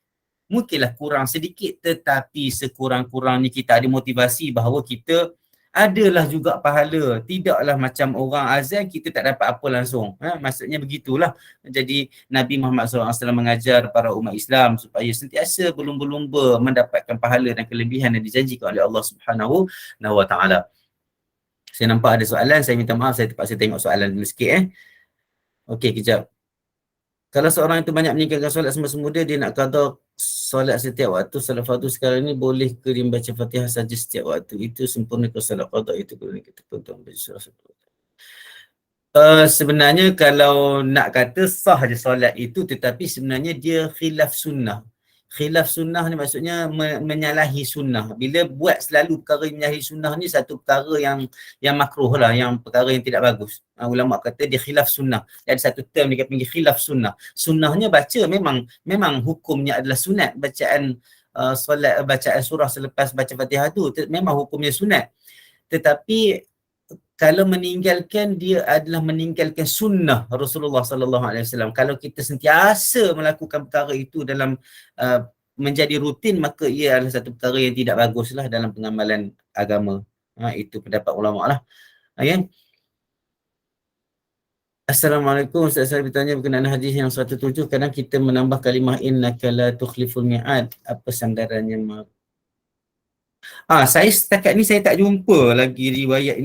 mungkinlah kurang sedikit, tetapi sekurang-kurangnya kita ada motivasi bahawa kita adalah juga pahala. Tidaklah macam orang azan kita tak dapat apa langsung. Maksudnya begitulah. Jadi Nabi Muhammad SAW mengajar para umat Islam supaya sentiasa berlumba-lumba mendapatkan pahala dan kelebihan yang dijanjikan oleh Allah Subhanahu wa Taala. Saya nampak ada soalan, saya minta maaf, saya terpaksa tengok soalan dulu sikit. Okey, kejap. Kalau seorang itu banyak meninggalkan solat semasa muda, dia nak qada solat setiap waktu, solat fardu sekarang ni boleh ke dia baca Fatihah saja setiap waktu? Itu sempurna ke solat qada itu kalau kita potong baca surah sebenarnya kalau nak kata sah je solat itu, tetapi sebenarnya dia khilaf sunnah. Khilaf sunnah ni maksudnya menyalahi sunnah. Bila buat selalu perkara yang menyalahi sunnah ni satu perkara yang makruh lah, yang perkara yang tidak bagus. Ulama kata dia khilaf sunnah. Ada satu term dia panggil khilaf sunnah. Sunnahnya baca memang hukumnya adalah sunat. Bacaan bacaan surah selepas baca Fatihah tu memang hukumnya sunat. Tetapi kalau meninggalkan, dia adalah meninggalkan sunnah Rasulullah sallallahu alaihi wasallam. Kalau kita sentiasa melakukan perkara itu dalam menjadi rutin, maka ia adalah satu perkara yang tidak baguslah dalam pengamalan agama. Itu pendapat ulama lah. Ya. Assalamualaikum, Ustaz, saya bertanya berkenaan hadis yang 107, kadang kita menambah kalimah innaka la tukhliful mi'ad. Apa sandarannya? Saya setakat ni saya tak jumpa lagi riwayat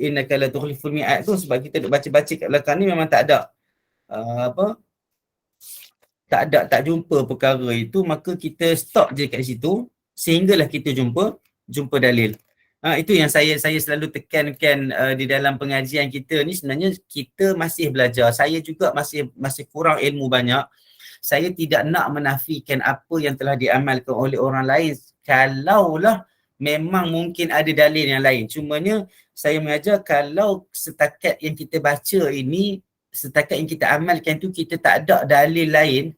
innaka la tukhliful mi'ad tu, sebab kita duk baca-baca kat belakang ni memang tak ada tak jumpa perkara itu, maka kita stop je kat situ sehinggalah kita jumpa dalil. Itu yang saya selalu tekankan di dalam pengajian kita ni. Sebenarnya kita masih belajar. Saya juga masih kurang ilmu banyak. Saya tidak nak menafikan apa yang telah diamalkan oleh orang lain kalaulah memang mungkin ada dalil yang lain. Cumanya saya mengajar kalau setakat yang kita baca ini, setakat yang kita amalkan tu kita tak ada dalil lain,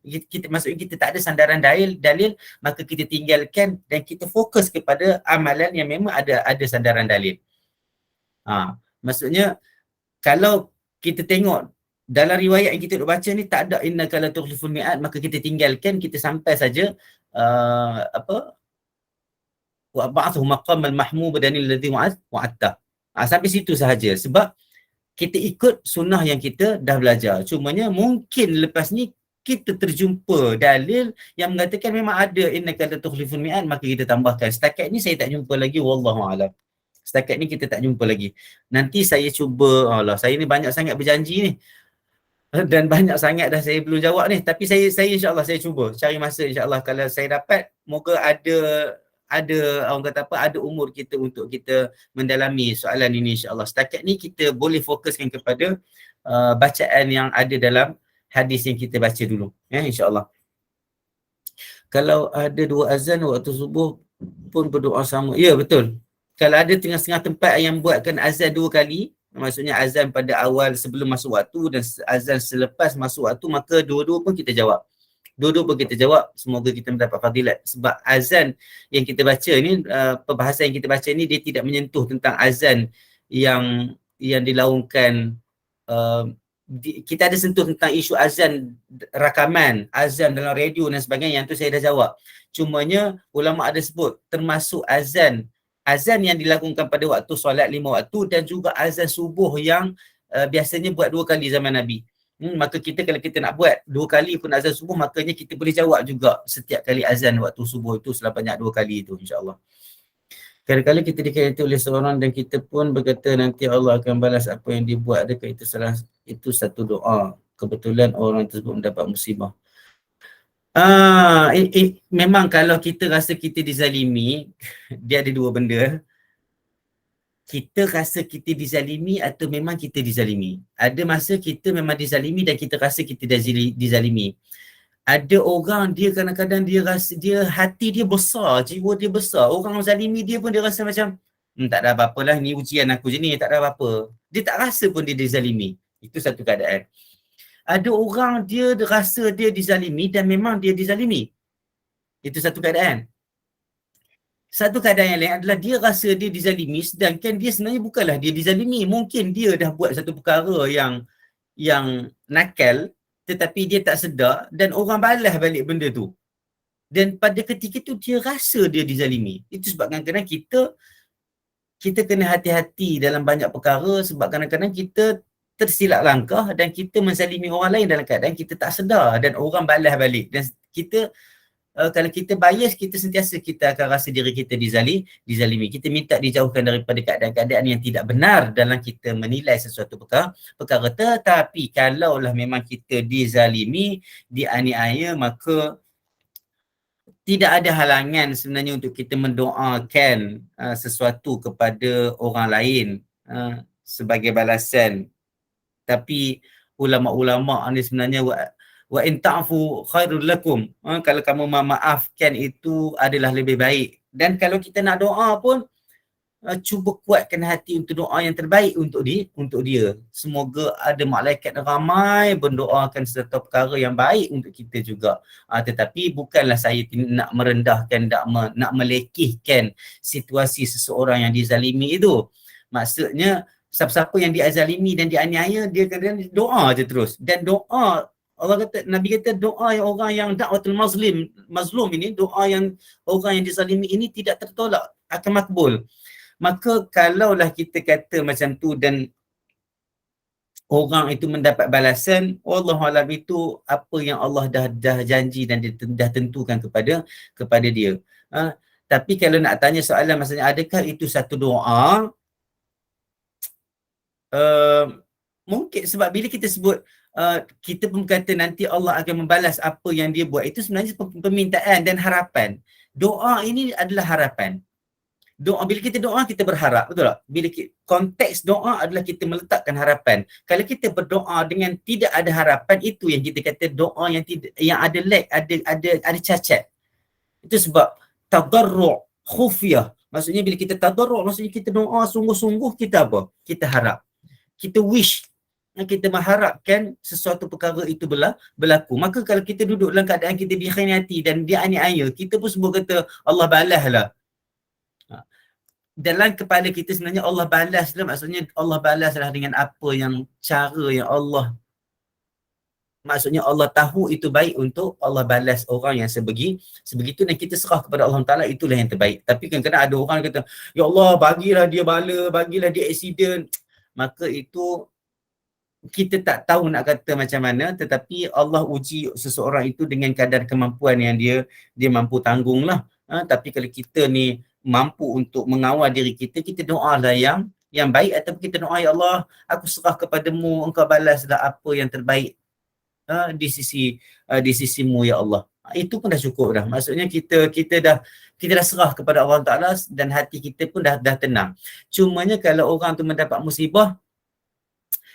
maksudnya kita tak ada sandaran dalil, maka kita tinggalkan dan kita fokus kepada amalan yang memang ada sandaran dalil. Maksudnya kalau kita tengok dalam riwayat yang kita duk baca ni tak ada innaka la tukhliful mi'ad, maka kita tinggalkan, kita sampai saja wa ba'athu maqamal mahmud danil ladzi wa'atta. Sampai situ sahaja, sebab kita ikut sunnah yang kita dah belajar. Cumanya mungkin lepas ni kita terjumpa dalil yang mengatakan memang ada innaka la tukhliful mi'ad, maka kita tambahkan. Setakat ni saya tak jumpa lagi, wallahu a'lam. Setakat ni kita tak jumpa lagi. Nanti saya cuba, saya ni banyak sangat berjanji ni. Dan banyak sangat dah saya belum jawab ni, tapi saya insya-Allah saya cuba cari masa, insya-Allah kalau saya dapat, moga ada orang kata apa, ada umur kita untuk kita mendalami soalan ini insya-Allah. Setakat ni kita boleh fokuskan kepada bacaan yang ada dalam hadis yang kita baca dulu insya-Allah. Kalau ada 2 azan waktu subuh pun berdoa sama. Ya, betul. Kalau ada tengah-tengah tempat yang buatkan azan 2 kali, maksudnya azan pada awal sebelum masuk waktu dan azan selepas masuk waktu, maka dua-dua pun kita jawab. Dua-dua pun kita jawab, semoga kita mendapat fadilat. Sebab azan yang kita baca ni, perbahasan yang kita baca ni, dia tidak menyentuh tentang azan yang dilaungkan. Kita ada sentuh tentang isu azan rakaman, azan dalam radio dan sebagainya, yang tu saya dah jawab. Cumanya ulama ada sebut termasuk azan yang dilakukan pada waktu solat 5 waktu dan juga azan subuh yang biasanya buat 2 kali zaman Nabi. Maka kita kalau kita nak buat 2 kali pun azan subuh, makanya kita boleh jawab juga setiap kali azan waktu subuh itu sebanyak 2 kali itu insya-Allah. Kadang-kadang kita dikaiti oleh seorang dan kita pun berkata nanti Allah akan balas apa yang dibuat. Adakah itu salah? Itu satu doa. Kebetulan orang tersebut mendapat musibah. Memang kalau kita rasa kita dizalimi, dia ada 2 benda. Kita rasa kita dizalimi atau memang kita dizalimi. Ada masa kita memang dizalimi dan kita rasa kita dizalimi. Ada orang dia kadang-kadang dia rasa hati dia besar, jiwa dia besar. Orang zalimi dia pun dia rasa macam tak ada apa-apalah, ni ujian aku je ni, tak ada apa-apa. Dia tak rasa pun dia dizalimi. Itu satu keadaan. Ada orang dia rasa dia dizalimi dan memang dia dizalimi. Itu satu keadaan. Satu keadaan yang lain adalah dia rasa dia dizalimi sedangkan dia sebenarnya bukanlah dia dizalimi. Mungkin dia dah buat satu perkara yang nakal tetapi dia tak sedar dan orang balas balik benda tu. Dan pada ketika tu dia rasa dia dizalimi. Itu sebab kadang-kadang kita kena hati-hati dalam banyak perkara sebab kadang-kadang kita tersilap langkah dan kita menzalimi orang lain dalam keadaan kita tak sedar dan orang balas balik. Dan kita kalau kita bias, kita sentiasa kita akan rasa diri kita dizalimi. Kita minta dijauhkan daripada keadaan-keadaan yang tidak benar dalam kita menilai sesuatu perkara. Tetapi kalaulah memang kita dizalimi, dianiaya, maka tidak ada halangan sebenarnya untuk kita mendoakan sesuatu kepada orang lain sebagai balasan. Tapi ulama-ulama ni sebenarnya wa in ta'fu khairul lakum. Kalau kamu memaafkan itu adalah lebih baik. Dan kalau kita nak doa pun cuba kuatkan hati untuk doa yang terbaik untuk dia. Semoga ada malaikat ramai mendoakan satu perkara yang baik untuk kita juga. Tetapi bukanlah saya nak merendahkan, nak melekehkan situasi seseorang yang dizalimi itu. Maksudnya siapa-siapa yang dizalimi dan dianiaya, dia kadang doa je terus. Dan doa, Allah kata, Nabi kata doa yang orang yang da'watul mazlum ini, doa yang orang yang dizalimi ini tidak tertolak, akan makbul. Maka kalaulah kita kata macam tu dan orang itu mendapat balasan, wallahualam itu apa yang Allah dah janji dan dah tentukan kepada dia. Tapi kalau nak tanya soalan maksudnya adakah itu satu doa? Mungkin sebab bila kita sebut kita pun kata nanti Allah akan membalas apa yang dia buat, itu sebenarnya permintaan dan harapan. Doa ini adalah harapan. Doa, bila kita doa kita berharap, betul tak? Bila konteks doa adalah kita meletakkan harapan. Kalau kita berdoa dengan tidak ada harapan, itu yang kita kata doa yang ada lag, ada cacat. Itu sebab tadarru' khufiyah. Maksudnya bila kita tadarru', maksudnya kita doa sungguh-sungguh, kita apa? Kita harap. Kita wish, kita mengharapkan sesuatu perkara itu berlaku. Maka kalau kita duduk dalam keadaan kita dikhianati dan dianiaya, kita pun semua kata Allah balaslah. Dalam kepala kita sebenarnya Allah balaslah, maksudnya Allah balaslah dengan apa yang cara yang Allah, maksudnya Allah tahu itu baik untuk Allah balas orang yang sebegitu dan kita serah kepada Allah Ta'ala, itulah yang terbaik. Tapi kadang-kadang ada orang kata, ya Allah bagilah dia bala, bagilah dia accident. Maka itu kita tak tahu nak kata macam mana, tetapi Allah uji seseorang itu dengan kadar kemampuan yang dia mampu tanggung lah. Tapi kalau kita ni mampu untuk mengawal diri kita, kita doalah yang baik, ataupun kita doa, ya Allah aku serah kepadamu, engkau balaslah apa yang terbaik di sisimu ya Allah. Itu pun dah cukup dah. Maksudnya kita kita dah serah kepada Allah Ta'ala dan hati kita pun dah tenang. Cumanya kalau orang tu mendapat musibah,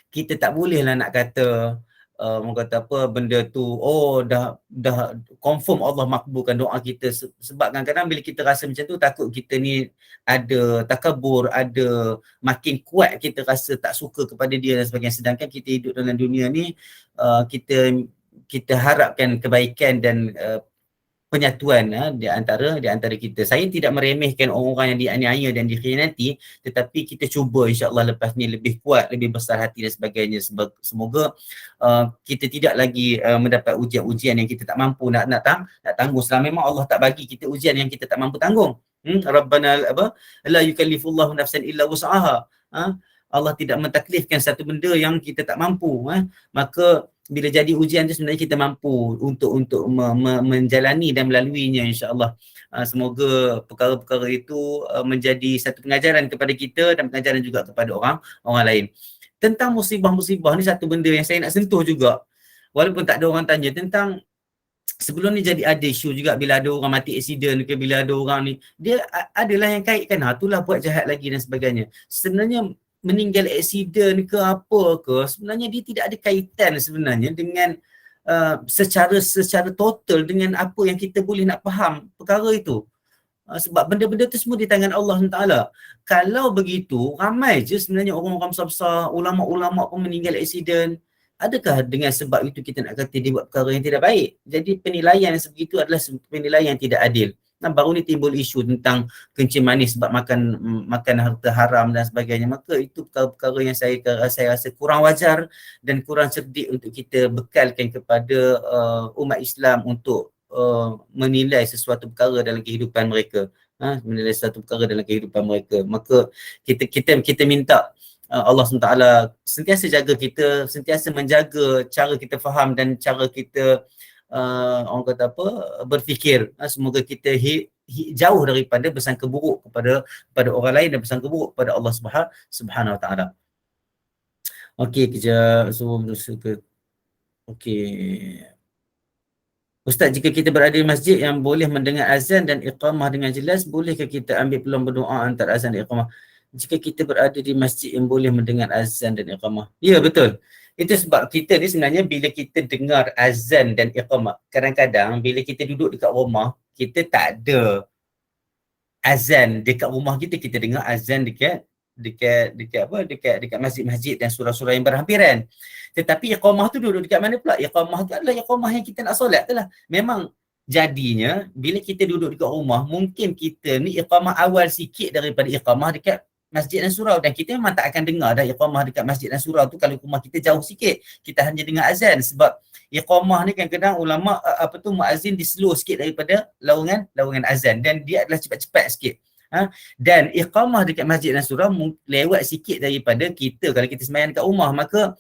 kita tak boleh lah nak kata orang kata apa, benda tu dah confirm Allah makbulkan doa kita. Sebab kadang-kadang bila kita rasa macam tu, takut kita ni ada takabur, ada makin kuat kita rasa tak suka kepada dia dan sebagainya. Sedangkan kita hidup dalam dunia ni, kita harapkan kebaikan dan penyatuan di antara kita. Saya tidak meremehkan orang-orang yang dianiaya dan dikhianati, tetapi kita cuba insya-Allah lepas ni lebih kuat, lebih besar hati dan sebagainya. Semoga kita tidak lagi mendapat ujian-ujian yang kita tak mampu nak tanggung. Selama memang Allah tak bagi kita ujian yang kita tak mampu tanggung. Rabbana la yukallifullahu nafsan illa wus'aha. Allah tidak mentaklifkan satu benda yang kita tak mampu. Maka bila jadi ujian tu sebenarnya kita mampu untuk menjalani dan melaluinya, insya-Allah. Semoga perkara-perkara itu menjadi satu pengajaran kepada kita dan pengajaran juga kepada orang lain. Tentang musibah-musibah ni satu benda yang saya nak sentuh juga. Walaupun tak ada orang tanya tentang, sebelum ni jadi ada isu juga bila ada orang mati aksiden ke, bila ada orang ni, dia adalah yang kaitkan, itulah buat jahat lagi dan sebagainya. Sebenarnya meninggal aksiden ke apa ke, sebenarnya dia tidak ada kaitan sebenarnya dengan secara total dengan apa yang kita boleh nak faham perkara itu. Sebab benda-benda tu semua di tangan Allah Taala. Kalau begitu, ramai je sebenarnya orang-orang besar-besar, ulama-ulama pun meninggal aksiden. Adakah dengan sebab itu kita nak kata dia buat perkara yang tidak baik? Jadi penilaian yang sebegitu adalah penilaian yang tidak adil. Nah, baru ni timbul isu tentang kencing manis sebab makan harta haram dan sebagainya. Maka itu perkara-perkara yang saya rasa kurang wajar dan kurang cerdik untuk kita bekalkan kepada umat Islam untuk menilai sesuatu perkara dalam kehidupan mereka. Menilai sesuatu perkara dalam kehidupan mereka. Maka kita minta Allah SWT sentiasa jaga kita, sentiasa menjaga cara kita faham dan cara kita orang kata apa, berfikir. Semoga kita jauh daripada bersangka buruk kepada orang lain dan bersangka buruk kepada Allah Subhanahu Wa Taala. Okey, kejap. Okey. Ustaz, jika kita berada di masjid yang boleh mendengar azan dan iqamah dengan jelas, bolehkah kita ambil peluang berdoa antara azan dan iqamah? Jika kita berada di masjid yang boleh mendengar azan dan iqamah. Ya, betul. Itu sebab kita ni sebenarnya bila kita dengar azan dan iqamah, kadang-kadang bila kita duduk dekat rumah, kita tak ada azan dekat rumah kita dengar azan dekat masjid-masjid dan surau-surau yang berhampiran. Tetapi iqamah tu duduk dekat mana pula? Iqamah tu adalah iqamah yang kita nak solat tu lah. Memang jadinya bila kita duduk dekat rumah, mungkin kita ni iqamah awal sikit daripada iqamah dekat masjid dan surau, dan kita memang tak akan dengar dah iqamah dekat masjid dan surau tu kalau rumah kita jauh sikit. Kita hanya dengar azan sebab iqamah ni kadang-kadang ulama muazzin di slow sikit daripada lawangan azan dan dia adalah cepat-cepat sikit. Dan iqamah dekat masjid dan surau lewat sikit daripada kita kalau kita sembahyang dekat rumah. Maka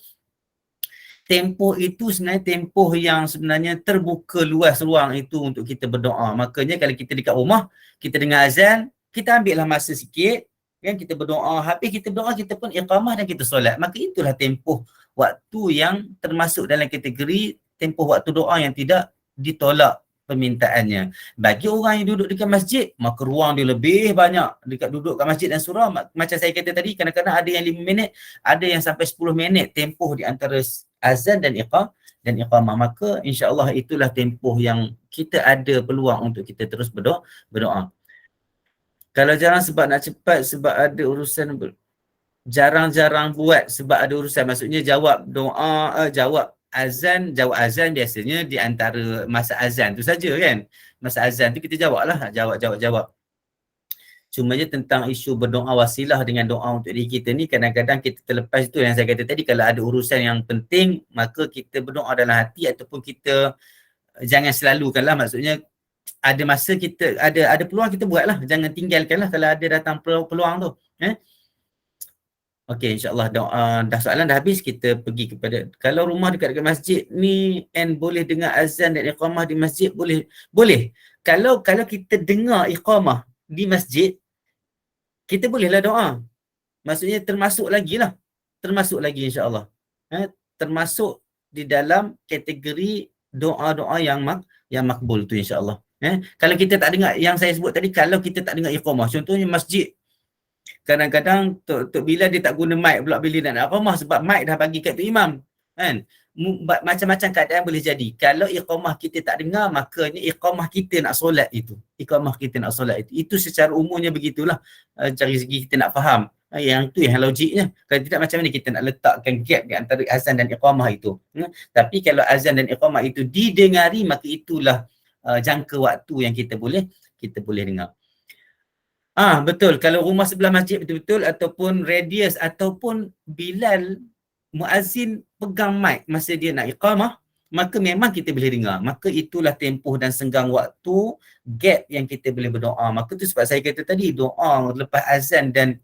tempoh itu sebenarnya tempoh yang sebenarnya terbuka luas ruang itu untuk kita berdoa. Makanya kalau kita dekat rumah, kita dengar azan, kita ambillah masa sikit, kan, kita berdoa. Habis kita berdoa, kita pun iqamah dan kita solat. Maka itulah tempoh waktu yang termasuk dalam kategori tempoh waktu doa yang tidak ditolak permintaannya. Bagi orang yang duduk dekat masjid, maka ruang dia lebih banyak dekat duduk kat masjid dan surau. Macam saya kata tadi, kadang-kadang ada yang 5 minit, ada yang sampai 10 minit tempoh di antara azan dan iqamah. Maka insya-Allah itulah tempoh yang kita ada peluang untuk kita terus berdoa. Kalau jarang sebab nak cepat, sebab ada urusan, jarang-jarang buat sebab ada urusan. Maksudnya jawab azan biasanya di antara masa azan tu saja kan. Masa azan tu kita jawablah, jawab. Cumanya tentang isu berdoa wasilah dengan doa untuk diri kita ni, kadang-kadang kita terlepas tu yang saya kata tadi. Kalau ada urusan yang penting, maka kita berdoa dalam hati ataupun kita jangan selalukanlah. Maksudnya ada masa kita ada peluang kita buatlah, jangan tinggalkanlah kalau ada datang peluang tu. Okey, insya-Allah dah soalan dah habis, kita pergi kepada kalau rumah dekat masjid ni and boleh dengar azan dan iqamah di masjid, boleh. Kalau kita dengar iqamah di masjid, kita bolehlah doa. Maksudnya termasuk lagi insya-Allah. Termasuk di dalam kategori doa-doa yang makbul tu insya-Allah. Kalau kita tak dengar yang saya sebut tadi, kalau kita tak dengar iqamah, contohnya masjid, kadang-kadang Tok Bilal dia tak guna mic pula bila nak iqamah sebab mic dah bagi kat Tok Imam, kan? Macam-macam keadaan boleh jadi. Kalau iqamah kita tak dengar, makanya iqamah kita nak solat itu. Iqamah kita nak solat itu. Itu secara umumnya begitulah. Dari segi kita nak faham. Yang tu yang logiknya. Kalau tidak, macam mana kita nak letakkan gap di antara azan dan iqamah itu. Tapi kalau azan dan iqamah itu didengari, maka itulah jangka waktu yang kita boleh dengar. Betul. Kalau rumah sebelah masjid betul-betul, ataupun radius, ataupun Bilal muazzin pegang mic masa dia nak iqamah, maka memang kita boleh dengar. Maka itulah tempoh dan senggang waktu, gap yang kita boleh berdoa. Maka tu sebab saya kata tadi, doa lepas azan dan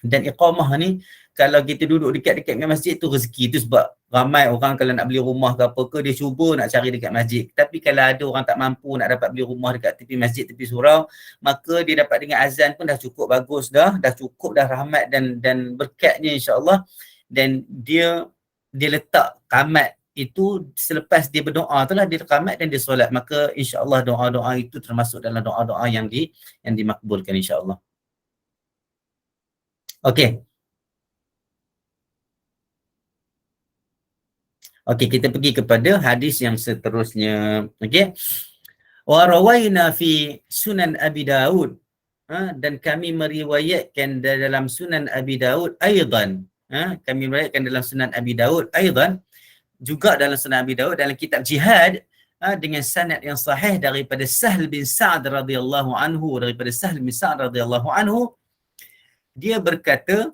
iqamah ni, kalau kita duduk dekat-dekat dengan masjid tu rezeki. Tu sebab ramai orang kalau nak beli rumah ke apa ke, dia cuba nak cari dekat masjid. Tapi kalau ada orang tak mampu nak dapat beli rumah dekat tepi masjid, tepi surau, maka dia dapat dengar azan pun dah cukup bagus dah cukup dah rahmat dan berkatnya insya-Allah. Dan dia letak qamat itu selepas dia berdoa tu lah, dia qamat dan dia solat. Maka insya-Allah doa-doa itu termasuk dalam doa-doa yang dimakbulkan insya-Allah. Okey. Okey, kita pergi kepada hadis yang seterusnya. Okey. Wa rawaina fi Sunan Abi Daud, dan kami meriwayatkan dalam Sunan Abi Daud aidan. Kami meriwayatkan dalam Sunan Abi Daud aidan, juga dalam Sunan Abi Daud dalam kitab jihad, dengan sanad yang sahih daripada Sahl bin Sa'd radhiyallahu anhu, dia berkata,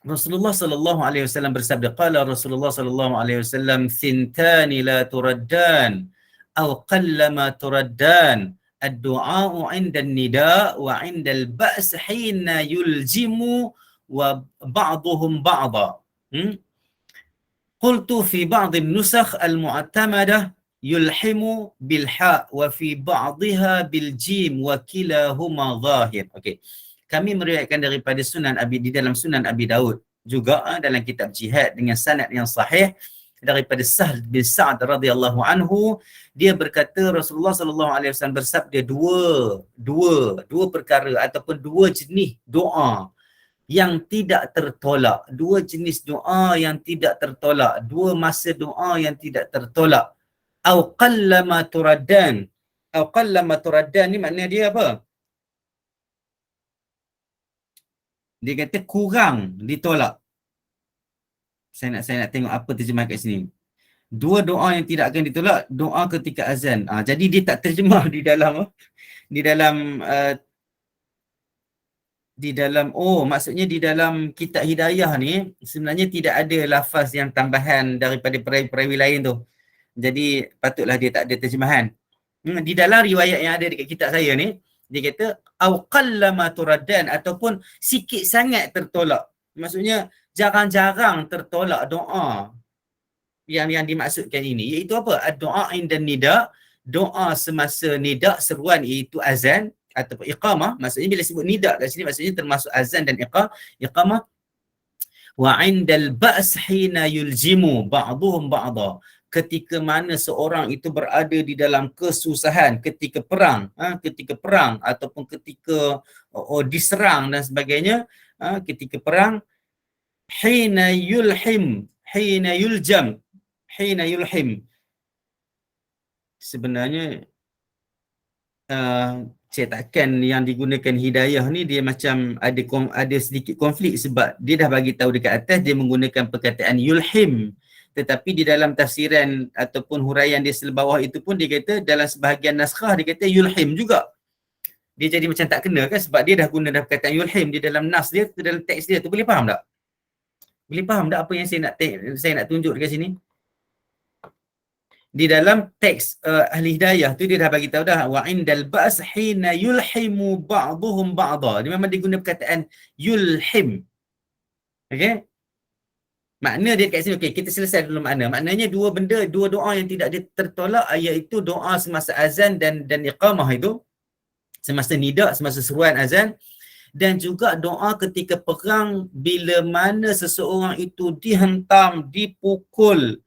Rasulullah sallallahu alaihi wasallam bersabda, qala Rasulullah sallallahu alaihi wasallam, thintani la turaddan aw qallama turaddan, ad-du'a'u 'inda an-nida' wa 'inda al-ba's hina yuljimu wa ba'dhum ba'dha. Qultu fi ba'd an-nusakh al-mu'tamadah yulhimu bil ha' wa fi ba'dihha bil jim wa kilahuma zahir. Okey. Kami meriwayatkan daripada di dalam Sunan Abi Daud, juga dalam kitab jihad dengan sanad yang sahih daripada Sahl bin Sa'd radhiyallahu anhu, dia berkata Rasulullah sallallahu alaihi wasallam bersabda, dua perkara ataupun dua jenis doa yang tidak tertolak, dua jenis doa yang tidak tertolak, dua masa doa yang tidak tertolak. Au qallama turaddan ni maknanya dia apa? Dia kata kurang ditolak. Saya nak tengok apa terjemah kat sini. Dua doa yang tidak akan ditolak, doa ketika azan. Jadi dia tak terjemah di dalam maksudnya di dalam kitab hidayah ni sebenarnya tidak ada lafaz yang tambahan daripada perawi lain tu. Jadi patutlah dia tak ada terjemahan. Di dalam riwayat yang ada dekat kitab saya ni, dia kata au qallama turaddan, ataupun sikit sangat tertolak. Maksudnya jarang-jarang tertolak doa yang dimaksudkan ini, iaitu apa? Doa indan nida, doa semasa nida, seruan, iaitu azan ataupun iqamah. Maksudnya bila sebut nida kat sini maksudnya termasuk azan dan iqamah. Wa indal ba's hina yuljimu ba'dhum ba'dha, ketika mana seorang itu berada di dalam kesusahan, ketika perang ataupun ketika diserang dan sebagainya, ketika perang, hina yulhim, sebenarnya cetakan yang digunakan hidayah ni dia macam ada sedikit konflik, sebab dia dah bagi tahu dekat atas dia menggunakan perkataan yulhim, tetapi di dalam tafsiran ataupun huraian dia sebawah itu pun dia kata dalam sebahagian naskah dia kata yulhim juga. Dia jadi macam tak kena kan, sebab dia dah guna perkataan yulhim di dalam nas dia, dalam teks dia tu. Boleh faham tak? Boleh faham tak apa yang saya nak tunjuk dekat sini? Di dalam teks ahli hidayah tu dia dah bagi tahu dah, wa indal ba's hina yulhimu ba'dhum ba'dha. Dia memang diguna perkataan yulhim. Okey? Makna dia kat sini, okey, kita selesai dulu makna. Maknanya dua doa yang tidak tertolak, iaitu doa semasa azan dan iqamah itu, semasa nida, semasa seruan azan, dan juga doa ketika perang bila mana seseorang itu dihentam, dipukul,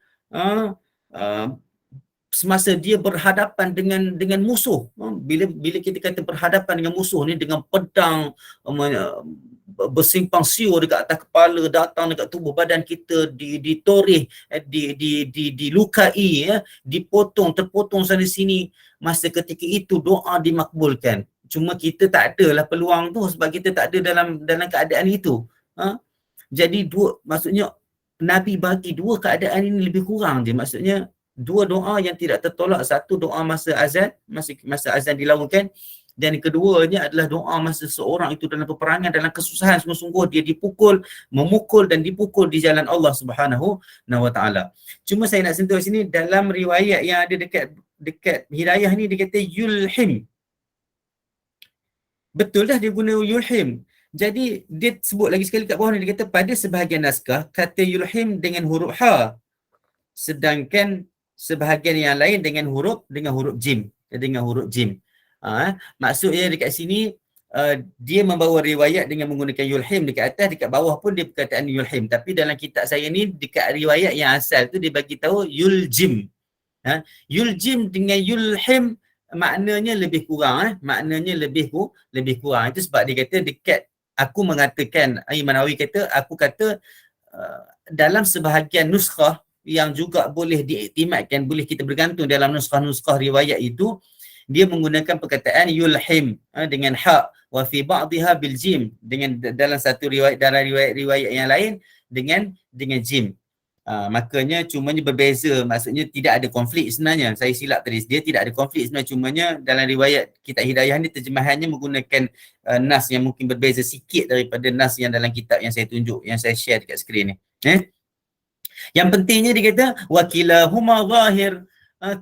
semasa dia berhadapan dengan musuh. Bila kita kata berhadapan dengan musuh ni dengan pedang bersimpang siur dekat atas kepala, datang dekat tubuh badan kita, ditoreh, dilukai, dipotong, terpotong sana sini. Masa ketika itu doa dimakbulkan. Cuma kita tak adalah peluang tu sebab kita tak ada dalam keadaan itu. Jadi maksudnya Nabi bagi dua keadaan ini lebih kurang je. Maksudnya dua doa yang tidak tertolak. Satu doa masa azan, masa azan dilakukan, dan keduanya adalah doa masa seorang itu dalam peperangan, dalam kesusahan sungguh-sungguh, dia memukul dan dipukul di jalan Allah Subhanahu wa taala. Cuma saya nak sentuh sini, dalam riwayat yang ada dekat Hidayah ni dia kata yulhim. Betul dah dia guna yulhim. Jadi dia sebut lagi sekali kat bawah ni, dia kata pada sebahagian naskah kata yulhim dengan huruf ha, sedangkan sebahagian yang lain dengan huruf jim, maksudnya dekat sini dia membawa riwayat dengan menggunakan yulhim dekat atas, dekat bawah pun dia perkataan yulhim, tapi dalam kitab saya ni dekat riwayat yang asal tu dia bagi tahu yuljim. Yuljim dengan yulhim maknanya lebih kurang, maknanya lebih kurang. Itu sebab dia kata dekat, aku mengatakan, Imam Nawawi kata, aku kata dalam sebahagian nuskhah yang juga boleh diiktimadkan, boleh kita bergantung dalam nuskah-nuskah riwayat itu, dia menggunakan perkataan yulhim dengan ha, wa fi ba'dihha bil jim, dengan dalam satu riwayat, dalam riwayat yang lain dengan jim. Makanya cumanya berbeza, maksudnya tidak ada konflik sebenarnya. Saya silap tadi, dia tidak ada konflik sebenarnya, cumanya dalam riwayat kitab Hidayah ni terjemahannya menggunakan nas yang mungkin berbeza sikit daripada nas yang dalam kitab yang saya tunjuk, yang saya share dekat skrin ni. Yang pentingnya dia kata wakilahuma zahir,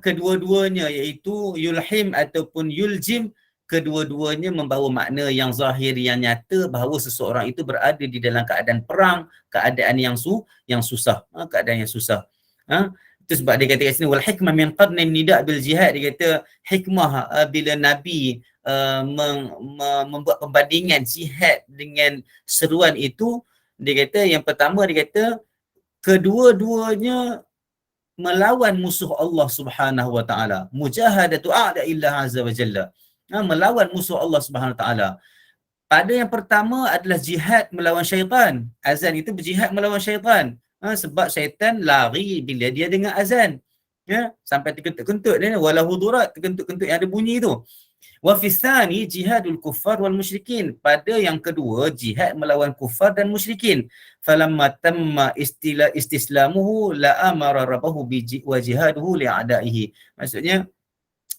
kedua-duanya iaitu yulhim ataupun yuljim, kedua-duanya membawa makna yang zahir, yang nyata, bahawa seseorang itu berada di dalam keadaan perang, keadaan yang susah, keadaan yang susah. Itu sebab dia kata kat sini wal hikmah min qarnin nida' bil jihad, dia kata hikmah bila Nabi membuat pembandingan jihad dengan seruan itu, dia kata yang pertama, dia kata kedua-duanya melawan musuh Allah Subhanahu wa taala. Mujahadatu a'da'illah azza wa jalla. Melawan musuh Allah Subhanahu wa taala. Pada yang pertama adalah jihad melawan syaitan. Azan itu berjihad melawan syaitan. Sebab syaitan lari bila dia dengar azan. Sampai terkentut-kentut dia, wala hudurat, terkentut-kentut yang ada bunyi tu. Wa fi tsani jihadul kuffar wal musyrikin. Pada yang kedua, jihad melawan kufar dan musyrikin. Falamma tamma istislamuhu la amara rabbahu bi wa jihaduhu li a'daihi. Maksudnya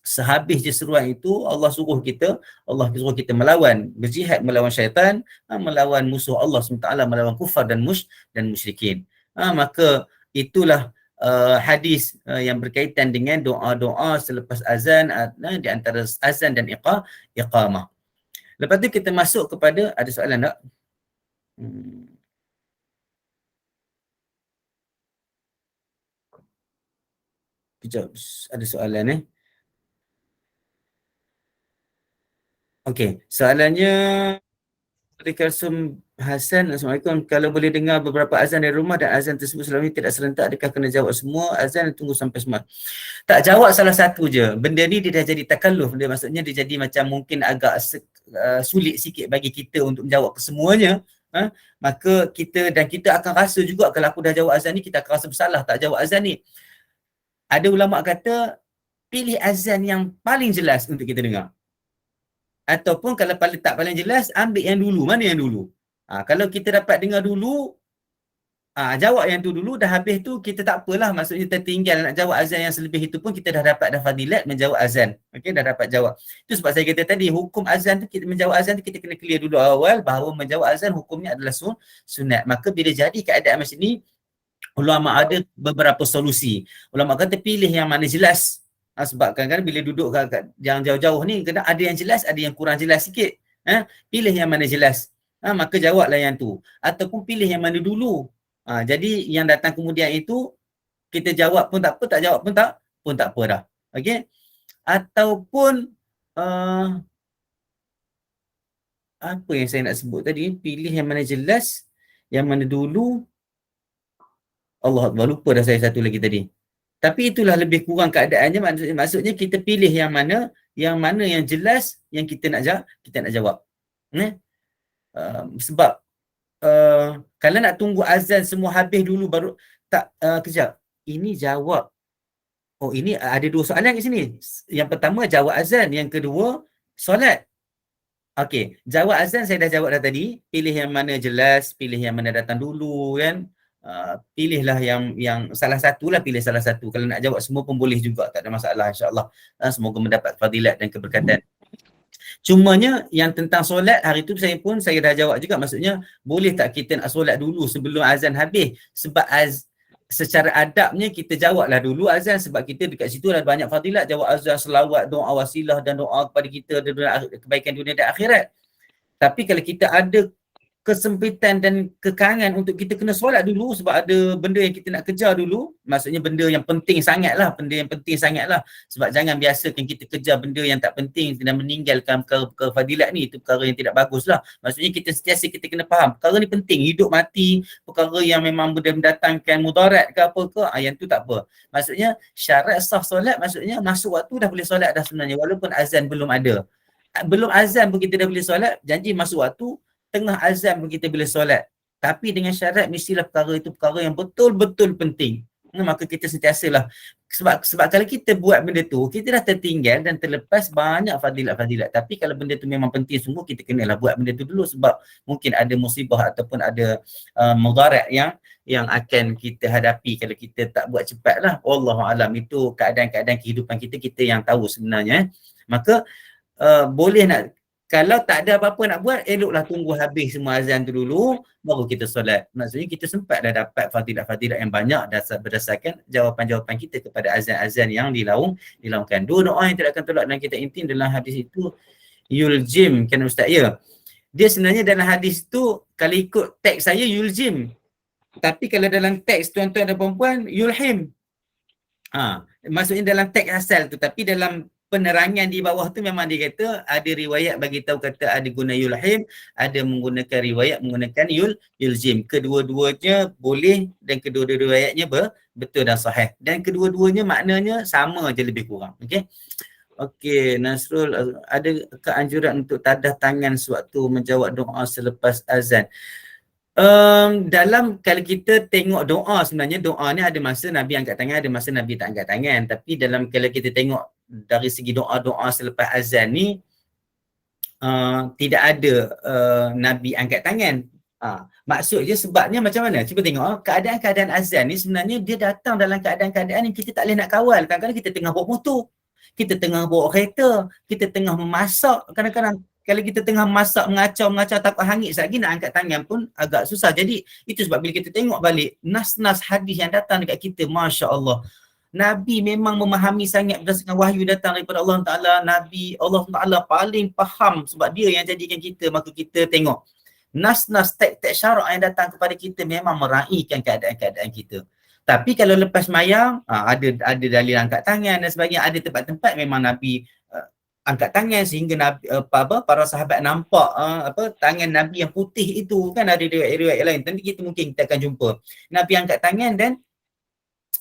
sehabis je seruan itu, Allah suruh kita melawan, berjihad melawan syaitan, melawan musuh Allah SWT, melawan kufar dan musyrikin. Maka itulah hadis yang berkaitan dengan doa-doa selepas azan, di antara azan dan iqamah. Lepas tu kita masuk kepada, ada soalan tak? Kejap, ada soalan Okey, soalannya dari Kalsum Hasan, Assalamualaikum. Kalau boleh dengar beberapa azan dari rumah dan azan tersebut selama ini tidak serentak, adakah kena jawab semua azan dan tunggu sampai semua? Tak, jawab salah satu je. Benda ni dia dah jadi takalluf. Dia maksudnya dia jadi macam mungkin agak sulit sikit bagi kita untuk menjawab kesemuanya. Maka kita akan rasa juga kalau aku dah jawab azan ni, kita akan rasa bersalah tak jawab azan ni. Ada ulama kata pilih azan yang paling jelas untuk kita dengar. Ataupun kalau tak paling jelas, ambil yang dulu. Mana yang dulu? Kalau kita dapat dengar dulu, jawab yang tu dulu, dah habis tu kita tak apalah, maksudnya tertinggal nak jawab azan yang selebih itu pun kita dah dapat fadilat menjawab azan. Okey, dah dapat jawab. Itu sebab saya kata tadi, hukum azan tu, kita menjawab azan tu kita kena clear dulu awal bahawa menjawab azan hukumnya adalah sunat. Maka bila jadi keadaan macam ni, ulama ada beberapa solusi. Ulama kata pilih yang mana jelas. Sebab kadang-kadang bila duduk kat yang jauh-jauh ni, kadang ada yang jelas, ada yang kurang jelas sikit. Pilih yang mana jelas. Maka jawablah yang tu. Ataupun pilih yang mana dulu. Jadi yang datang kemudian itu, kita jawab pun tak apa, tak jawab pun tak apa dah. Okey? Ataupun apa yang saya nak sebut tadi, pilih yang mana jelas, yang mana dulu. Allah Akbar, lupa dah saya satu lagi tadi. Tapi itulah lebih kurang keadaannya, maksudnya kita pilih yang mana yang jelas yang kita nak jawab. Sebab kalau nak tunggu azan semua habis dulu baru kejap. Ini jawab. Oh, ini ada dua soalan kat sini. Yang pertama jawab azan, yang kedua solat. Okey, jawab azan saya dah jawab dah tadi. Pilih yang mana jelas, pilih yang mana datang dulu kan. Pilihlah yang salah satu lah, pilih salah satu. Kalau nak jawab semua pun boleh juga, tak ada masalah, insya-Allah. Semoga mendapat fadilat dan keberkatan. Cumanya yang tentang solat hari tu saya dah jawab juga, maksudnya boleh tak kita nak solat dulu sebelum azan habis, sebab secara adabnya kita jawablah dulu azan, sebab kita dekat situ ada banyak fadilat, jawab azan, selawat, doa wasilah dan doa kepada kita kebaikan dunia dan akhirat. Tapi kalau kita ada kesempitan dan kekangan untuk kita kena solat dulu sebab ada benda yang kita nak kejar dulu, maksudnya benda yang penting sangat lah, sebab jangan biasakan kita kejar benda yang tak penting dan meninggalkan perkara fadilat ni, itu perkara yang tidak bagus lah. Maksudnya kita sentiasa kita kena faham perkara ni penting, hidup mati, perkara yang memang benda mendatangkan mudarat ke apa ke, yang tu tak apa. Maksudnya syarat sah solat, maksudnya masuk waktu dah boleh solat dah sebenarnya, walaupun azan belum ada. Belum azan pun kita dah boleh solat, janji masuk waktu, tengah azan pun kita boleh solat. Tapi dengan syarat mestilah perkara itu perkara yang betul-betul penting. Maka kita sentiasalah. Sebab kalau kita buat benda tu, kita dah tertinggal dan terlepas banyak fadilat-fadilat. Tapi kalau benda tu memang penting sungguh, kita kenalah buat benda tu dulu, sebab mungkin ada musibah ataupun ada mudarat yang akan kita hadapi kalau kita tak buat cepatlah. Wallahualam, itu keadaan-keadaan kehidupan kita yang tahu sebenarnya. Maka boleh nak, kalau tak ada apa-apa nak buat, eloklah tunggu habis semua azan tu dulu, baru kita solat. Maksudnya kita sempat dah dapat fadilat-fadilat yang banyak berdasarkan jawapan-jawapan kita kepada azan-azan yang dilaungkan. Dua doa yang tidak akan tolak dalam kitab inti dalam hadis itu, yuljim, kan Ustaz? Ya. Dia sebenarnya dalam hadis tu, kalau ikut teks saya, yuljim. Tapi kalau dalam teks tuan-tuan dan puan-puan, yulhim. Maksudnya dalam teks asal tu, tapi dalam penerangan di bawah tu memang dia kata ada riwayat bagi tahu kata ada guna yulhim, ada menggunakan riwayat menggunakan yulzim. Kedua-duanya boleh dan kedua-dua riwayatnya betul dan sahih. Dan kedua-duanya maknanya sama je lebih kurang. Okey, Nasrul, ada keanjuran untuk tadah tangan sewaktu menjawab doa selepas azan? Dalam kalau kita tengok doa, sebenarnya doa ni ada masa Nabi angkat tangan, ada masa Nabi tak angkat tangan. Tapi dalam kalau kita tengok dari segi doa-doa selepas azan ni, tidak ada Nabi angkat tangan. Maksudnya sebabnya macam mana? Cuba tengok keadaan-keadaan azan ni sebenarnya dia datang dalam keadaan-keadaan yang kita tak boleh nak kawal. Kadang-kadang kita tengah bawa motor, kita tengah bawa kereta, kita tengah memasak, kadang-kadang kalau kita tengah masak, mengacau takut hangit lagi, nak angkat tangan pun agak susah. Jadi itu sebab bila kita tengok balik nas-nas hadis yang datang dekat kita, Masya Allah, Nabi memang memahami sangat berdasarkan wahyu datang daripada Allah Ta'ala. Nabi, Allah Ta'ala paling faham sebab dia yang jadikan kita. Maka kita tengok nas-nas teks-teks syarak yang datang kepada kita memang meraihkan keadaan-keadaan kita. Tapi kalau lepas mayang, ada dalil angkat tangan dan sebagainya. Ada tempat-tempat memang Nabi angkat tangan sehingga Nabi, para sahabat nampak tangan Nabi yang putih itu, kan ada riwayat-riwayat lain. Nanti kita akan jumpa Nabi angkat tangan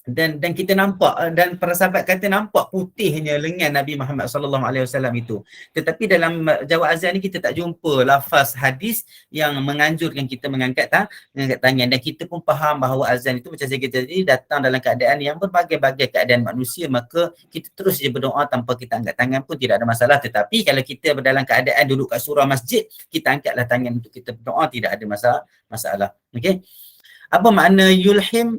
dan kita nampak, dan para sahabat kata nampak putihnya lengan Nabi Muhammad SAW itu. Tetapi dalam jawab azan ni kita tak jumpa lafaz hadis yang menganjurkan kita mengangkat tangan, dan kita pun faham bahawa azan itu macam saya kata tadi datang dalam keadaan yang berbagai-bagai keadaan manusia, maka kita terus je berdoa tanpa kita angkat tangan pun tidak ada masalah. Tetapi kalau kita dalam keadaan duduk kat surau masjid, kita angkatlah tangan untuk kita berdoa, tidak ada masalah. Okey. Apa makna yulhim?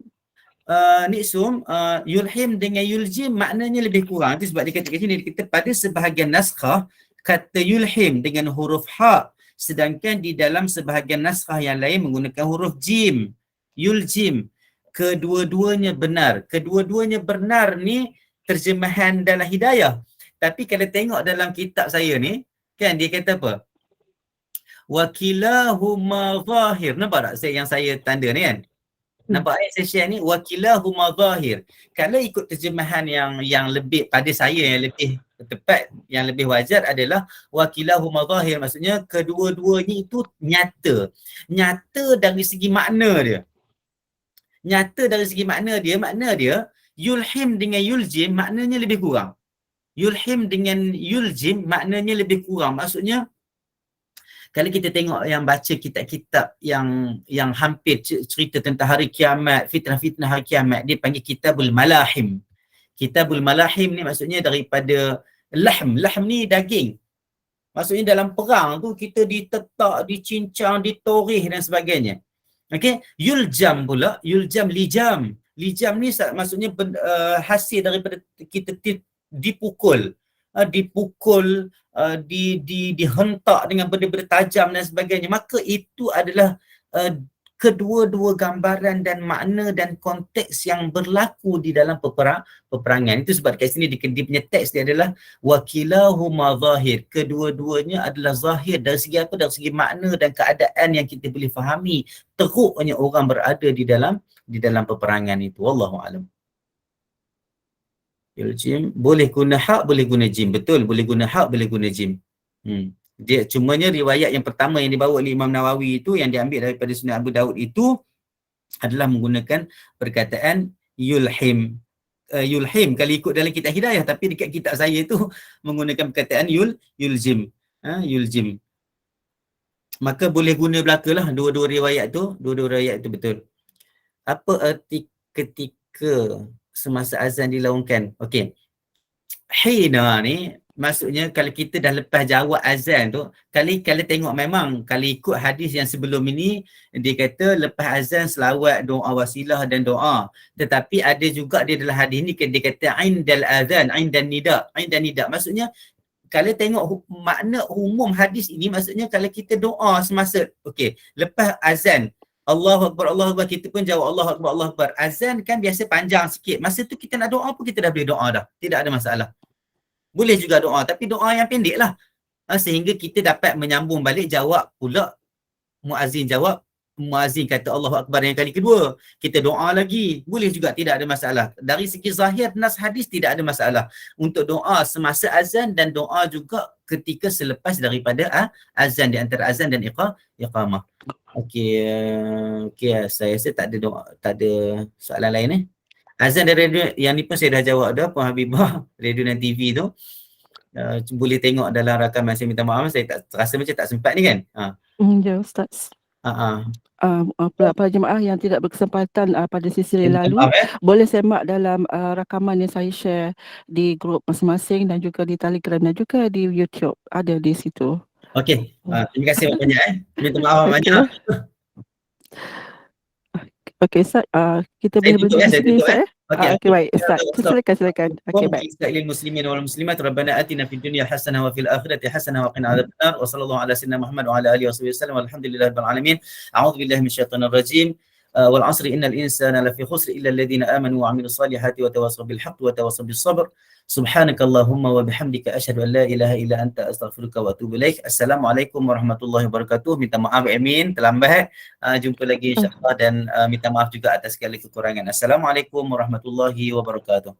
Yulhim dengan yuljim maknanya lebih kurang. Itu sebab dia kata kat sini, dia kata pada sebahagian naskah kata yulhim dengan huruf ha, sedangkan di dalam sebahagian naskah yang lain menggunakan huruf jim, yuljim. Kedua-duanya benar. Kedua-duanya benar ni terjemahan dalam hidayah. Tapi kalau tengok dalam kitab saya ni, kan dia kata apa? Wakilahuma zahir. Nampak tak yang saya tanda ni kan? Nampak ayat saya share ni, wakilahuma zahir. Kalau ikut terjemahan yang lebih pada saya, yang lebih tepat, yang lebih wajar adalah wakilahuma zahir. Maksudnya kedua-duanya itu nyata. Nyata dari segi makna dia. Nyata dari segi makna dia Yulhim dengan yuljim maknanya lebih kurang. Yulhim dengan yuljim maknanya lebih kurang. Maksudnya kalau kita tengok yang baca kitab-kitab yang hampir cerita tentang hari kiamat, fitnah-fitnah hari kiamat, dia panggil Kitabul Malahim. Kitabul Malahim ni maksudnya daripada lahm. Lahm ni daging. Maksudnya dalam perang tu kita ditetak, dicincang, ditorih dan sebagainya. Okey, yuljam pula, yuljam lijam. Lijam ni maksudnya hasil daripada kita dipukul. Dipukul, dihentak dengan benda-benda tajam dan sebagainya. Maka itu adalah kedua-dua gambaran dan makna dan konteks yang berlaku di dalam peperangan. Itu sebab kat sini dia punya teks dia adalah wakilahuma zahir. Kedua-duanya adalah zahir dari segi apa? Dari segi makna dan keadaan yang kita boleh fahami. Teruknya orang berada di dalam peperangan itu. Wallahu a'lam. Jim, boleh guna hak, boleh guna jim. Betul, boleh guna hak, boleh guna jim. Dia cumanya riwayat yang pertama yang dibawa oleh Imam Nawawi itu, yang diambil daripada Sunan Abu Daud itu adalah menggunakan perkataan yulhim. Yulhim kalau ikut dalam kitab Hidayah, tapi dekat kitab saya itu menggunakan perkataan yuljim. Yuljim. Maka boleh guna belakalah dua-dua riwayat tu, betul. Apa erti ketika semasa azan dilaungkan? Okey. Hina ni maksudnya kalau kita dah lepas jawab azan tu, kalau tengok memang kalau ikut hadis yang sebelum ini, dia kata lepas azan selawat, doa wasilah dan doa. Tetapi ada juga dia dalam hadis ni dia kata indal azan, indan nida. Maksudnya kalau tengok makna umum hadis ini, maksudnya kalau kita doa semasa lepas azan, Allahu Akbar, kita pun jawab Allahu Akbar. Azan kan biasa panjang sikit. Masa tu kita nak doa pun kita dah boleh doa dah. Tidak ada masalah. Boleh juga doa, tapi doa yang pendek lah. Sehingga kita dapat menyambung balik, jawab pula. Muazzin kata Allahu Akbar yang kali kedua. Kita doa lagi. Boleh juga, tidak ada masalah. Dari segi zahir nas hadis tidak ada masalah. Untuk doa semasa azan dan doa juga ketika selepas daripada azan, di antara azan dan iqamah. Okey, saya rasa tak ada soalan lain Azan dan radio yang ni pun saya dah jawab dah, Puan Habibah. Radio dan TV tu boleh tengok dalam rakaman. Saya minta maaf, saya tak rasa macam tak sempat ni kan. Ya Ustaz. Para jemaah yang tidak berkesempatan pada sesi lalu, boleh semak dalam rakaman yang saya share di grup masing-masing dan juga di Telegram dan juga di YouTube. Ada di situ. Okey, terima kasih banyak minta maaf banyak. Okey Ustaz, kita boleh berhenti di sini Ustaz. Okey baik Ustaz, silakan. Okey baik. Lil muslimin wal muslimat, Rabbana atina fid dunya hasanah wa fil akhirati hasanah wa qina adzabannar, wa sallallahu ala sayyidina Muhammad wa ala alihi wasallam, walhamdulillahirabbil alamin. A'udzu billahi minasyaitonir rajim. Wal 'asri innal insana lafi khusr illa alladhina amanu wa 'amilus solihati wa tawassaw bil haqqi wa tawassaw bis sabr. Subhanakallahumma wa bihamdika asyhadu an la ilaha illa anta astaghfiruka wa atubu ilaik. Assalamualaikum warahmatullahi wabarakatuh. Minta maaf admin terlambat. Jumpa lagi insya-Allah dan minta maaf juga atas segala kekurangan. Assalamualaikum warahmatullahi wabarakatuh.